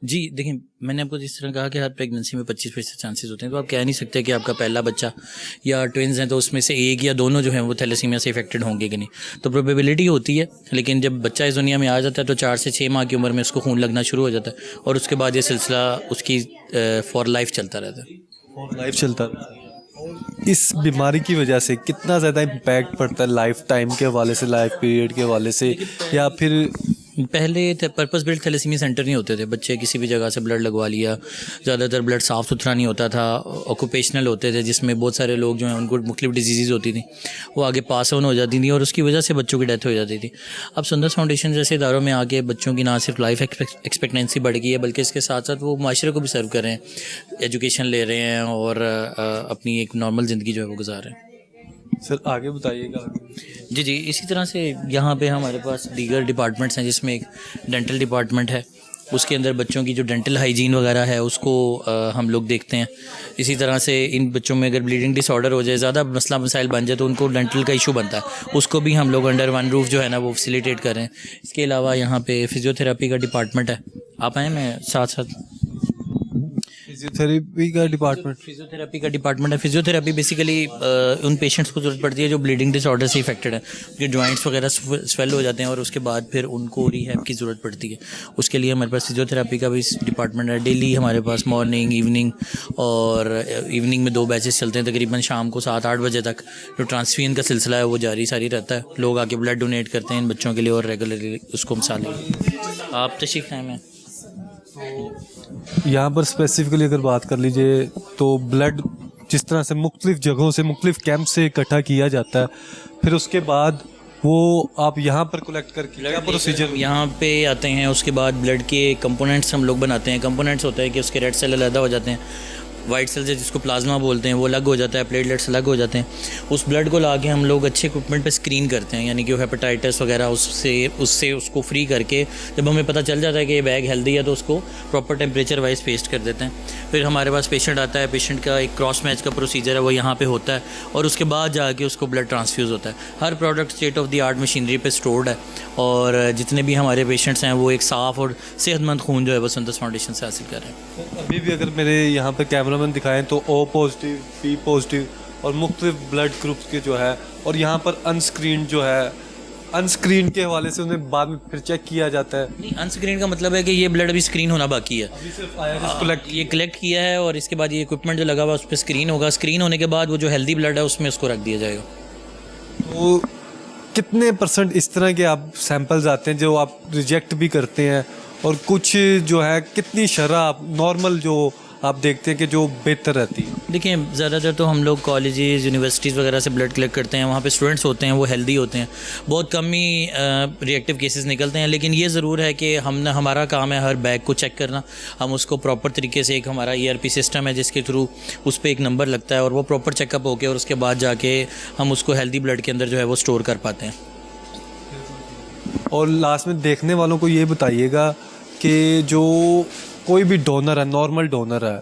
जी देखिए, मैंने आपको जिस तरह कहा कि हर प्रेगनेंसी में 25% चांसेस होते हैं, तो आप कह नहीं सकते कि आपका पहला बच्चा या ट्विन्स हैं तो उसमें से एक या दोनों जो हैं वो थैलेसीमिया से इफेक्टेड होंगे कि नहीं। तो प्रोबेबिलिटी होती है, लेकिन जब बच्चा इस दुनिया में आ जाता है तो 4 से 6 माह की उम्र में उसको खून लगना शुरू हो जाता है और उसके बाद ये सिलसिला उसकी फॉर लाइफ चलता रहता है। और लाइफ चलता है। इस बीमारी की वजह से कितना ज़्यादा इम्पैक्ट पड़ता है लाइफ टाइम के हवाले से, लाइफ पीरियड के हवाले से, या फिर पहले पर्पस बिल्ड थैलेसीमिया सेंटर नहीं होते थे, बच्चे किसी भी जगह से ब्लड लगवा लिया, ज़्यादातर ब्लड साफ़ सुथरा नहीं होता था, ऑक्यूपेशनल होते थे जिसमें बहुत सारे लोग जो हैं उनको मुख्तलिफ डिजीज़ होती थी, वो आगे पास ऑन हो जाती थी और उसकी वजह से बच्चों की डेथ हो जाती थी। अब सुंदर फाउंडेशन जैसे इदारों में आके बच्चों की ना सिर्फ लाइफ एक्सपेक्टेंसी बढ़ गई है बल्कि इसके साथ साथ वो माशरे को भी सर्व कर रहे हैं, एजुकेशन ले रहे हैं और अपनी एक नॉर्मल ज़िंदगी जो है वो गुजार रहे हैं। सर आगे बताइएगा। जी जी, इसी तरह से यहाँ पे हमारे पास दीगर डिपार्टमेंट्स हैं जिसमें एक डेंटल डिपार्टमेंट है, उसके अंदर बच्चों की जो डेंटल हाइजीन वगैरह है उसको हम लोग देखते हैं। इसी तरह से इन बच्चों में अगर ब्लीडिंग डिसऑर्डर हो जाए, ज़्यादा मसला मसाइल बन जाए तो उनको डेंटल का इशू बनता है, उसको भी हम लोग अंडर वन रूफ जो है ना वो फैसिलिटेट कर रहे हैं। इसके अलावा यहाँ पे फिजियोथेरेपी का डिपार्टमेंट है, आप आएँ मैं साथ साथ। फिजियोथेरेपी का डिपार्टमेंट है। फिजियोथेरेपी बेसिकली उन पेशेंट्स को ज़रूरत पड़ती है जो ब्लीडिंग डिसऑर्डर से इफेक्टेड है, उनके जॉइंट्स वगैरह स्वेल हो जाते हैं और उसके बाद फिर उनको रिहैब की ज़रूरत पड़ती है। उसके लिए हमारे पास फिजियोथेरेपी का भी डिपार्टमेंट है। डेली हमारे पास मॉर्निंग, इवनिंग और इवनिंग में 2 बैचेस चलते हैं, तकरीबन शाम को 7-8 बजे तक जो ट्रांसफ्यूजन का सिलसिला है वो जारी सारी रहता है। लोग आके ब्लड डोनेट करते हैं इन बच्चों के लिए और रेगुलरली उसको मिसाल आप तशरीफ़ खाएँ में। यहाँ पर स्पेसिफिकली अगर बात कर लीजिए तो ब्लड जिस तरह से मुख्तलिफ जगहों से, मुख्तलिफ कैंप से इकट्ठा किया जाता है, फिर उसके बाद वो आप यहाँ पर कलेक्ट करके क्या प्रोसीजर यहाँ पे आते हैं, उसके बाद ब्लड के कंपोनेंट्स हम लोग बनाते हैं। कंपोनेंट्स होता है कि उसके रेड सेल अलग हो जाते हैं, वाइट सेल्स जिसको प्लाज्मा बोलते हैं वो अलग हो जाता है, प्लेटलेट्स अलग हो जाते हैं। उस ब्लड को ला के हम लोग अच्छे इक्विपमेंट पे स्क्रीन करते हैं, यानी कि हेपेटाइटिस वगैरह उससे उसको फ्री करके जब हमें पता चल जाता है कि ये बैग हेल्दी है तो उसको प्रॉपर टेम्परेचर वाइज पेस्ट कर देते हैं। फिर हमारे पास पेशेंट आता है, पेशेंट का एक क्रॉस मैच का प्रोसीजर है वो यहाँ पर होता है और उसके बाद जाके उसको ब्लड ट्रांसफ्यूज़ होता है। हर product state of the art machinery पर स्टोर्ड है और जितने भी हमारे पेशेंट्स हैं वो एक साफ़ और सेहतमंद खून जो है वो सुंदर फाउंडेशन से हासिल कर रहे हैं। अभी भी अगर मेरे यहाँ पर कैमरामैन दिखाएं तो O पॉजिटिव, P पॉजिटिव और मुख्तलिफ ब्लड ग्रुप्स के जो है, और यहाँ पर अनस्क्रीन जो है, अनस्क्रीन के हवाले से उन्हें बाद में फिर चेक किया जाता है। नहीं, अनस्क्रीन का मतलब है कि ये ब्लड अभी स्क्रीन होना बाकी है, ये कलेक्ट किया है और इसके बाद ये इक्विपमेंट जो लगा हुआ उस पर स्क्रीन होगा। स्क्रीन होने के बाद वो जो हेल्दी ब्लड है उसमें उसको रख दिया जाएगा। तो कितने % इस तरह के आप सैंपल्स आते हैं जो आप रिजेक्ट भी करते हैं, और कुछ जो है कितनी शरह नॉर्मल जो आप देखते हैं कि जो बेहतर रहती है? देखिए, ज़्यादातर तो हम लोग कॉलेजेस, यूनिवर्सिटीज़ वगैरह से ब्लड कलेक्ट करते हैं, वहाँ पे स्टूडेंट्स होते हैं, वो हेल्दी होते हैं, बहुत कम ही रिएक्टिव केसेस निकलते हैं। लेकिन ये ज़रूर है कि हमारा काम है हर बैग को चेक करना। हम उसको प्रॉपर तरीके से, एक हमारा ERP सिस्टम है जिसके थ्रू उस पर एक नंबर लगता है और वो प्रॉपर चेकअप होकर और उसके बाद जाके हम उसको हेल्दी ब्लड के अंदर जो है वो स्टोर कर पाते हैं। और लास्ट में देखने वालों को ये बताइएगा कि जो कोई भी डोनर है, नॉर्मल डोनर है,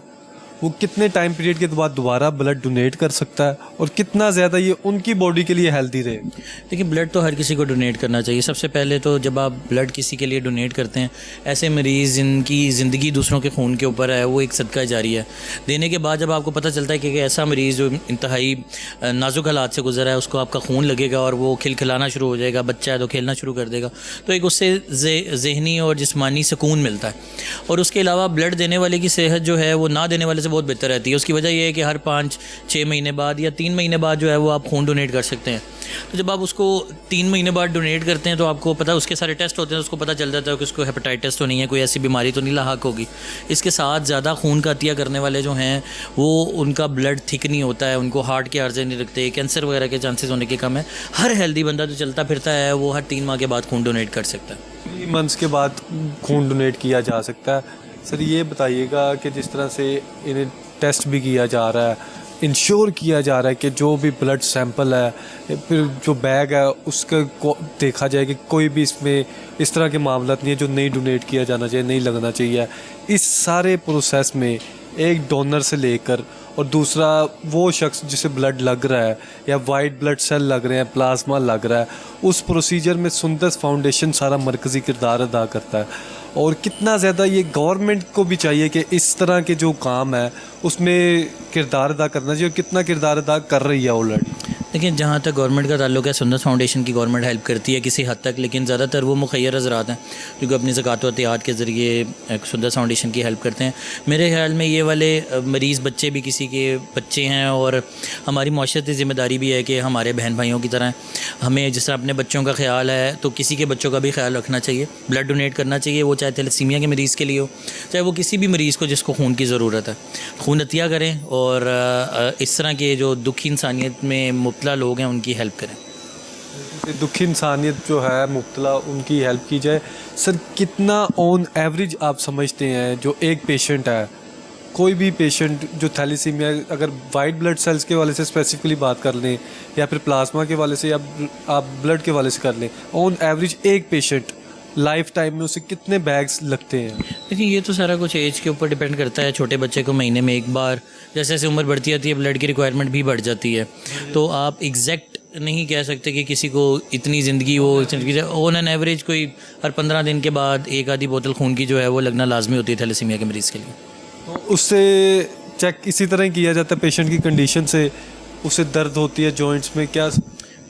वो कितने टाइम पीरियड के बाद दोबारा ब्लड डोनेट कर सकता है और कितना ज़्यादा ये उनकी बॉडी के लिए हेल्दी रहे? देखिए, ब्लड तो हर किसी को डोनेट करना चाहिए। सबसे पहले तो जब आप ब्लड किसी के लिए डोनेट करते हैं, ऐसे मरीज़ जिनकी ज़िंदगी दूसरों के खून के ऊपर है, वो एक सदका जारी है। देने के बाद जब आपको पता चलता है कि ऐसा मरीज़ जो इंतहाई नाजुक हालात से गुजरा है, उसको आपका खून लगेगा और वो खिलखिलाना शुरू हो जाएगा, बच्चा है तो खेलना शुरू कर देगा, तो एक उससे ज़हनी और जिस्मानी सुकून मिलता है। और उसके अलावा ब्लड देने वाले की सेहत जो है वो ना देने वाले से बहुत बेहतर रहती है। उसकी वजह यह है कि हर 5-6 महीने बाद या 3 महीने बाद जो है वो आप खून डोनेट कर सकते हैं। तो जब आप उसको 3 महीने बाद डोनेट करते हैं तो आपको पता है, उसके सारे टेस्ट होते हैं, उसको पता चल जाता है कि उसको हेपेटाइटिस तो नहीं है, कोई ऐसी बीमारी तो नहीं लाहक होगी। इसके साथ ज़्यादा खून का अतिया करने वाले जो हैं वो उनका ब्लड थिक नहीं होता है, उनको हार्ट के अर्जे नहीं रखते, कैंसर वगैरह के चांसेस होने के कम है। हर हेल्दी बंदा जो चलता फिरता है वो हर 3 माह के बाद खून डोनेट कर सकता है। 3 मंथ्स के बाद खून डोनेट किया जा सकता है। सर ये बताइएगा कि जिस तरह से इन्हें टेस्ट भी किया जा रहा है, इंश्योर किया जा रहा है कि जो भी ब्लड सैंपल है, फिर जो बैग है उसका देखा जाए कि कोई भी इसमें इस तरह के मामला नहीं है जो नहीं डोनेट किया जाना चाहिए, नहीं लगना चाहिए। इस सारे प्रोसेस में एक डोनर से लेकर और दूसरा वो शख्स जिसे ब्लड लग रहा है या वाइट ब्लड सेल लग रहे हैं, प्लाज्मा लग रहा है, उस प्रोसीजर में सुंदर फाउंडेशन सारा मरकज़ी किरदार अदा करता है। और कितना ज़्यादा ये गवर्नमेंट को भी चाहिए कि इस तरह के जो काम है उसमें किरदार अदा करना चाहिए, और कितना किरदार अदा कर रही है ऑलरेडी। देखिए, जहाँ तक गवर्नमेंट का ताल्लुक है, सुन्नत फाउंडेशन की गवर्नमेंट हेल्प करती है किसी हद तक, लेकिन ज़्यादातर वो मुखैर हज़रात हैं क्योंकि अपनी ज़कात व अतियात के ज़रिए सुन्नत फाउंडेशन की हेल्प करते हैं। मेरे ख्याल में ये वाले मरीज़ बच्चे भी किसी के बच्चे हैं और हमारी मुआशरती ज़िम्मेदारी भी है कि हमारे बहन भाइयों की तरह हमें जिस तरह अपने बच्चों का ख्याल है तो किसी के बच्चों का भी ख्याल रखना चाहिए। ब्लड डोनेट करना चाहिए, वो चाहे थैलेसीमिया के मरीज़ के लिए हो, चाहे वो किसी भी मरीज़ को जिसको खून की ज़रूरत है। खून अतिया करें और इस तरह के जो दुखी इंसानियत में मुब्तला लोग हैं उनकी हेल्प करें। दुखी इंसानियत जो है मुब्तला, उनकी हेल्प की जाए। सर, कितना ऑन एवरेज आप समझते हैं जो एक पेशेंट है, कोई भी पेशेंट जो थैलेसीमिया, अगर वाइट ब्लड सेल्स के वाले से स्पेसिफिकली बात कर लें या फिर प्लाज्मा के वाले से या आप ब्लड के वाले से कर लें, ऑन एवरेज एक पेशेंट लाइफ टाइम में उसे कितने बैग्स लगते हैं? देखिए, ये तो सारा कुछ एज के ऊपर डिपेंड करता है। छोटे बच्चे को महीने में एक बार, जैसे जैसे उम्र बढ़ती जाती है ब्लड की रिक्वायरमेंट भी बढ़ जाती है, तो आप एग्जैक्ट नहीं कह सकते कि किसी को इतनी ज़िंदगी ऑन एन एवरेज कोई हर 15 दिन के बाद एक आधी बोतल खून की जो है वो लगना लाजमी होती है थैलेसीमिया के मरीज़ के लिए। तो उससे चेक इसी तरह ही किया जाता है पेशेंट की कंडीशन से, उसे दर्द होती है जॉइंट्स में, क्या?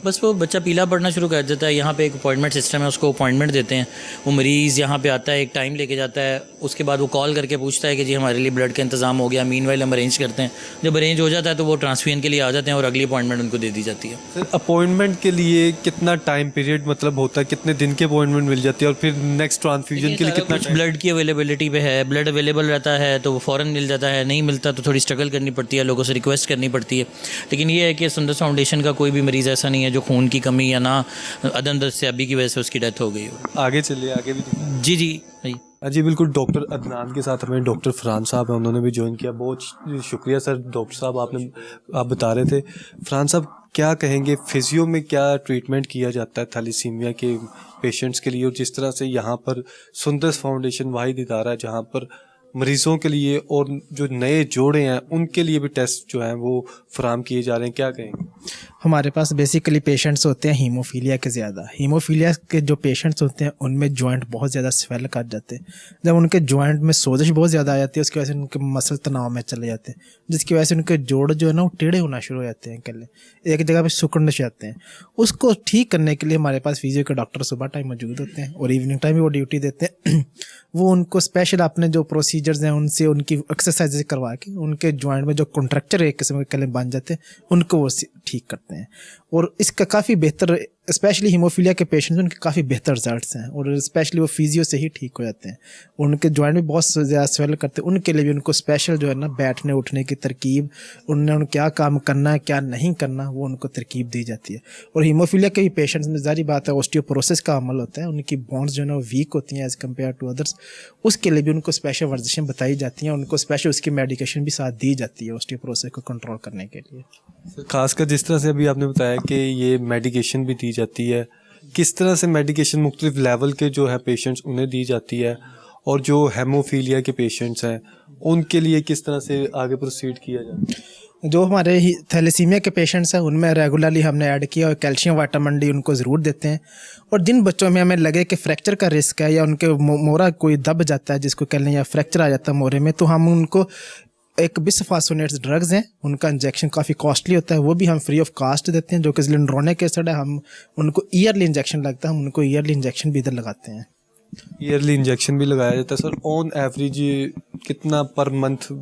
बस वो बच्चा पीला पड़ना शुरू कर देता है। यहाँ पे एक अपॉइंटमेंट सिस्टम है, उसको अपॉइंटमेंट देते हैं, वो मरीज़ यहाँ पे आता है, एक टाइम लेके जाता है, उसके बाद वो कॉल करके पूछता है कि जी हमारे लिए ब्लड का इंतज़ाम हो गया। मीनवाइल हम अरेंज करते हैं, जब अरेंज हो जाता है तो वो ट्रांसफ्यूजन के लिए आ जाते हैं और अगली अपॉइंटमेंट उनको दे दी जाती है। सर, अपॉइंटमेंट के लिए कितना टाइम पीरियड मतलब होता है, कितने दिन की अपॉइंटमेंट मिल जाती है और फिर नेक्स्ट ट्रांसफ्यूजन के लिए कितना कुछ ब्लड की अवेलेबिलिटी पे है। ब्लड अवेलेबल रहता है तो वो फ़ौरन मिल जाता है, नहीं मिलता तो थोड़ी स्ट्रगल करनी पड़ती है, लोगों से रिक्वेस्ट करनी पड़ती है। लेकिन ये है कि सुन्नत फाउंडेशन का कोई भी मरीज़ ऐसा नहीं है जो खून की कमी या ना अदम दस्तयाबी की वजह से उसकी डेथ हो गई हो। आगे चलिए, आगे भी दिखाएं। जी जी भाई। जी बिल्कुल। डॉक्टर अदनान के साथ हमें डॉक्टर फरहान साहब हैं, उन्होंने भी ज्वाइन किया। बहुत शुक्रिया सर। डॉक्टर साहब आप बता रहे थे, फरहान साहब क्या कहेंगे, फिजियो में क्या ट्रीटमेंट किया जाता है थैलेसीमिया के पेशेंट्स के लिए, और जिस तरह से यहाँ पर सुंदर फाउंडेशन वाहिद इदारा है जहाँ पर मरीज़ों के लिए और जो नए जोड़े हैं उनके लिए भी टेस्ट जो हैं वो फराम किए जा रहे हैं, क्या कहेंगे? हमारे पास बेसिकली पेशेंट्स होते हैं हीमोफीलिया के ज़्यादा। हीमोफीलिया के जो पेशेंट्स होते हैं उनमें जॉइंट बहुत ज़्यादा स्वेल कर जाते हैं। जब उनके जॉइंट में सोजिश बहुत ज़्यादा आ जाती है उसकी वजह से उनके मसल तनाव में चले जाते हैं, जिसकी वजह से उनके जोड़ जो है ना वो टेढ़े होना शुरू हो जाते हैं, कल एक जगह पे सिकुड़ने से जाते हैं। उसको ठीक करने के लिए हमारे पास फिजियो के डॉक्टर सुबह टाइम मौजूद होते हैं और इवनिंग टाइम भी वो ड्यूटी देते हैं। वो उनको स्पेशल अपने जो प्रोसीजर्स हैं उनसे उनकी एक्सरसाइज करवा के उनके जॉइंट में जो कॉन्ट्रैक्चर एक किस्म के कल बन जाते हैं उनको वो ठीक करते हैं। और इसका काफ़ी बेहतर, स्पेशली हीमोफीलिया के पेशेंट्स उनके काफ़ी बेहतर रिजल्ट्स हैं और स्पेशली वो फिजियो से ही ठीक हो जाते हैं। उनके जॉइंट भी बहुत ज़्यादा स्वेल करते हैं, उनके लिए भी उनको स्पेशल जो है ना बैठने उठने की तरकीब, उन्हें क्या काम करना है क्या नहीं करना वो उनको तरकीब दी जाती है। और हीमोफीलिया के भी पेशेंट्स में जारी बात है ऑस्टियोपोरोसिस का अमल होता है, उनकी बोन्स जो है ना वीक होती हैं एज़ कम्पेयर टू अदर्स, उसके लिए भी उनको स्पेशल वर्जिशें बताई जाती हैं, उनको स्पेशल उसकी मेडिकेशन भी साथ दी जाती है ऑस्टियोपोरोसिस को कंट्रोल करने के लिए। खासकर जिस तरह से अभी आपने बताया कि ये मेडिकेशन भी दी जाती है, किस तरह से मेडिकेशन मुख्तलिफ लेवल के जो है पेशेंट्स उन्हें दी जाती है, और जो हेमोफीलिया के पेशेंट्स हैं उनके लिए किस तरह से आगे प्रोसीड किया जाता है? जो हमारे थैलेसीमिया के पेशेंट्स हैं उनमें रेगुलरली हमने ऐड किया और कैल्शियम विटामिन डी उनको ज़रूर देते हैं। और जिन बच्चों में हमें लगे कि फ्रैक्चर का रिस्क है या उनके मोरा कोई दब जाता है जिसको कह लें या फ्रैक्चर आ जाता है मोरे में, तो हम उनको एक बिसफॉस्फोनेट्स ड्रग्स हैं, उनका इंजेक्शन काफ़ी कॉस्टली होता है, वो भी हम फ्री ऑफ कास्ट देते हैं, जो कि जिलिंड्रोनिक एसिड है। हम उनको ईयरली इंजेक्शन लगता है, हम उनको ईयरली इंजेक्शन भी इधर लगाते हैं। ईयरली इंजेक्शन भी लगाया जाता है। सर, ऑन एवरेज कितना पर मंथ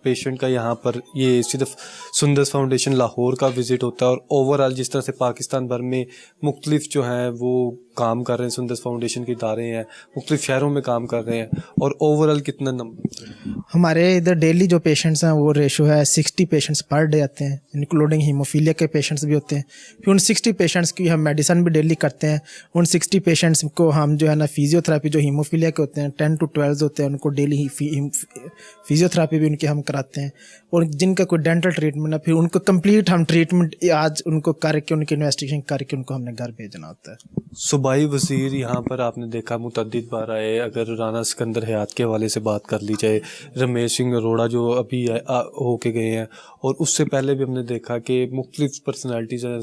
पेशेंट का यहाँ पर ये सिर्फ सुंदर फाउंडेशन लाहौर का विज़िट होता है, और ओवरऑल जिस तरह से पाकिस्तान भर में मुख्तलिफ जो हैं वो काम कर रहे हैं, सुंदर फाउंडेशन के इदारे हैं मुख्तलिफ शहरों में काम कर रहे हैं, और ओवरऑल कितना नंबर? हमारे इधर डेली जो पेशेंट्स हैं वो रेशो है 60 पेशेंट्स पर डे आते हैं, इंक्लूडिंग हीमोफीलिया के पेशेंट्स भी होते हैं। फिर उन 60 पेशेंट्स की हम मेडिसिन भी डेली करते हैं। उन 60 पेशेंट्स को हम जो है ना फिजियोथेरेपी, जो हीमोफीलिया के होते हैं 10 to 12 होते हैं, उनको डेली फिजियोथेरेपी भी उनकी हम कराते हैं। और जिनका कोई डेंटल ट्रीटमेंट है फिर उनको कंप्लीट हम ट्रीटमेंट आज उनको करके उनकी इन्वेस्टिगेशन करके उनको हमने घर भेजना होता है। सूबाई वज़ीर यहाँ पर आपने देखा मुतअद्दिद बार आए। अगर राना सिकंदर हयात के हवाले से बात कर ली जाए, रमेश सिंह अरोड़ा जो अभी होके गए हैं, और उससे पहले भी हमने देखा कि मुख्तलिफ पर्सनैलिटीज़ हैं,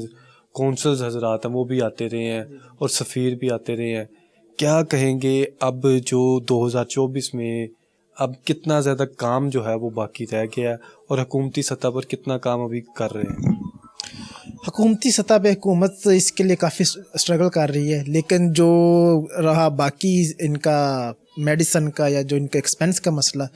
कौंसल्स हजरात हैं वो भी आते रहे हैं और सफ़ीर भी आते रहे हैं। क्या कहेंगे अब जो 2024 में अब कितना ज़्यादा काम जो है वो बाकी रह गया है और हुकूमती सतह पर कितना काम अभी कर रहे हैं? हुकूमती सतह पे हुकूमत इसके लिए काफ़ी स्ट्रगल कर रही है, लेकिन जो रहा बाकी इनका मेडिसन का या जो इनका एक्सपेंस का मसला,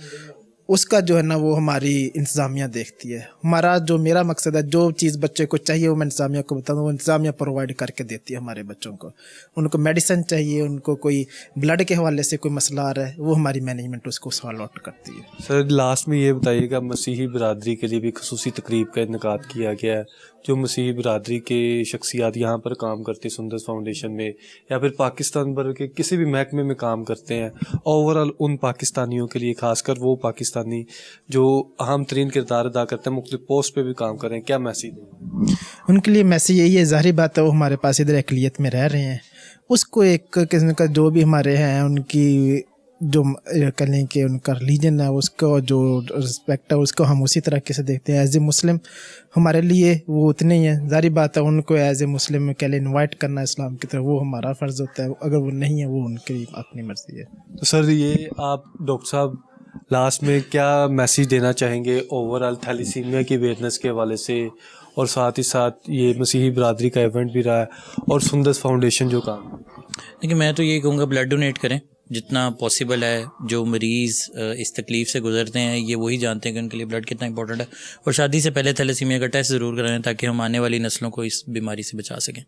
उसका जो है ना वो हमारी इंतज़ामिया देखती है। मेरा मकसद है जो चीज़ बच्चे को चाहिए वो मैं इंतज़ामिया को बताऊँ, वो इंतज़ामिया प्रोवाइड करके देती है हमारे बच्चों को। उनको मेडिसिन चाहिए, उनको कोई ब्लड के हवाले से कोई मसला आ रहा है, वो हमारी मैनेजमेंट उसको सॉल्व आउट करती है। सर लास्ट में ये बताइएगा, मसीही बरादरी के लिए भी खसूसी तकरीब का इनेकाद किया गया है। जो मसीही बरादरी के शख्सियात यहाँ पर काम करते हैं सुंदस फाउंडेशन में या फिर पाकिस्तान भर के किसी भी महकमे में काम करते हैं, ओवरऑल उन पाकिस्तानियों के लिए, खासकर वो पाकिस्तानी जो अहम तरीन किरदार अदा करते हैं, मुख्तलिफ पोस्ट पे भी काम कर रहे हैं, क्या मैसेज दें? उनके लिए मैसेज यही है, ज़ाहिर बात है वो हमारे पास इधर अक़लियत में रह रहे हैं, उसको एक किस्म का जो भी हमारे हैं उनकी जो कह लें कि उनका रिलीजन है उसको जो रिस्पेक्ट है उसको हम उसी तरीके से देखते हैं। एज ए मुस्लिम हमारे लिए वो उतने ही हैं, ज़ाहिर बात है उनको एज ए मुस्लिम कह लें इन्वाइट करना इस्लाम की तरफ वो हमारा फ़र्ज़ होता है, अगर वो नहीं है वो उनकी अपनी मर्ज़ी है। तो सर ये आप डॉक्टर साहब लास्ट में क्या मैसेज देना चाहेंगे ओवरऑल थैलेसीमिया की अवेयरनेस के हवाले से, और साथ ही साथ ये मसीही बरादरी का इवेंट भी रहा है और सुंदस फाउंडेशन जो काम? देखिए मैं तो ये कहूँगा ब्लड डोनेट करें जितना पॉसिबल है। जो मरीज़ इस तकलीफ़ से गुजरते हैं ये वही जानते हैं कि उनके लिए ब्लड कितना इंपॉर्टेंट है, और शादी से पहले थैलेसीमिया का टेस्ट ज़रूर कराएं ताकि हम आने वाली नस्लों को इस बीमारी से बचा सकें।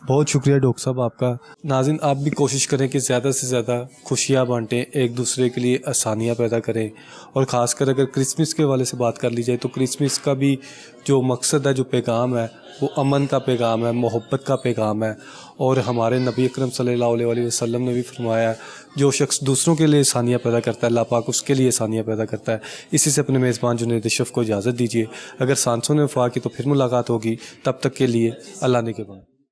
बहुत शुक्रिया डॉक्टर साहब आपका। नाज़रीन आप भी कोशिश करें कि ज़्यादा से ज़्यादा खुशियाँ बांटें, एक दूसरे के लिए आसानियाँ पैदा करें, और ख़ासकर अगर क्रिसमस के हवाले से बात कर ली जाए तो क्रिसमस का भी जो मकसद है, जो पैगाम है, वो अमन का पैगाम है, मोहब्बत का पैगाम है। और हमारे नबी अकरम सल्लल्लाहु अलैहि वसल्लम ने भी फरमाया है, जो शख्स दूसरों के लिए आसानियाँ पैदा करता है अल्लाह पाक उसके लिए आसानियाँ पैदा करता है। इसी से अपने मेज़बान जुनैद अशरफ को इजाज़त दीजिए। अगर सांसों ने वफा की तो फिर मुलाकात होगी, तब तक के लिए अल्लाह ने के बाद।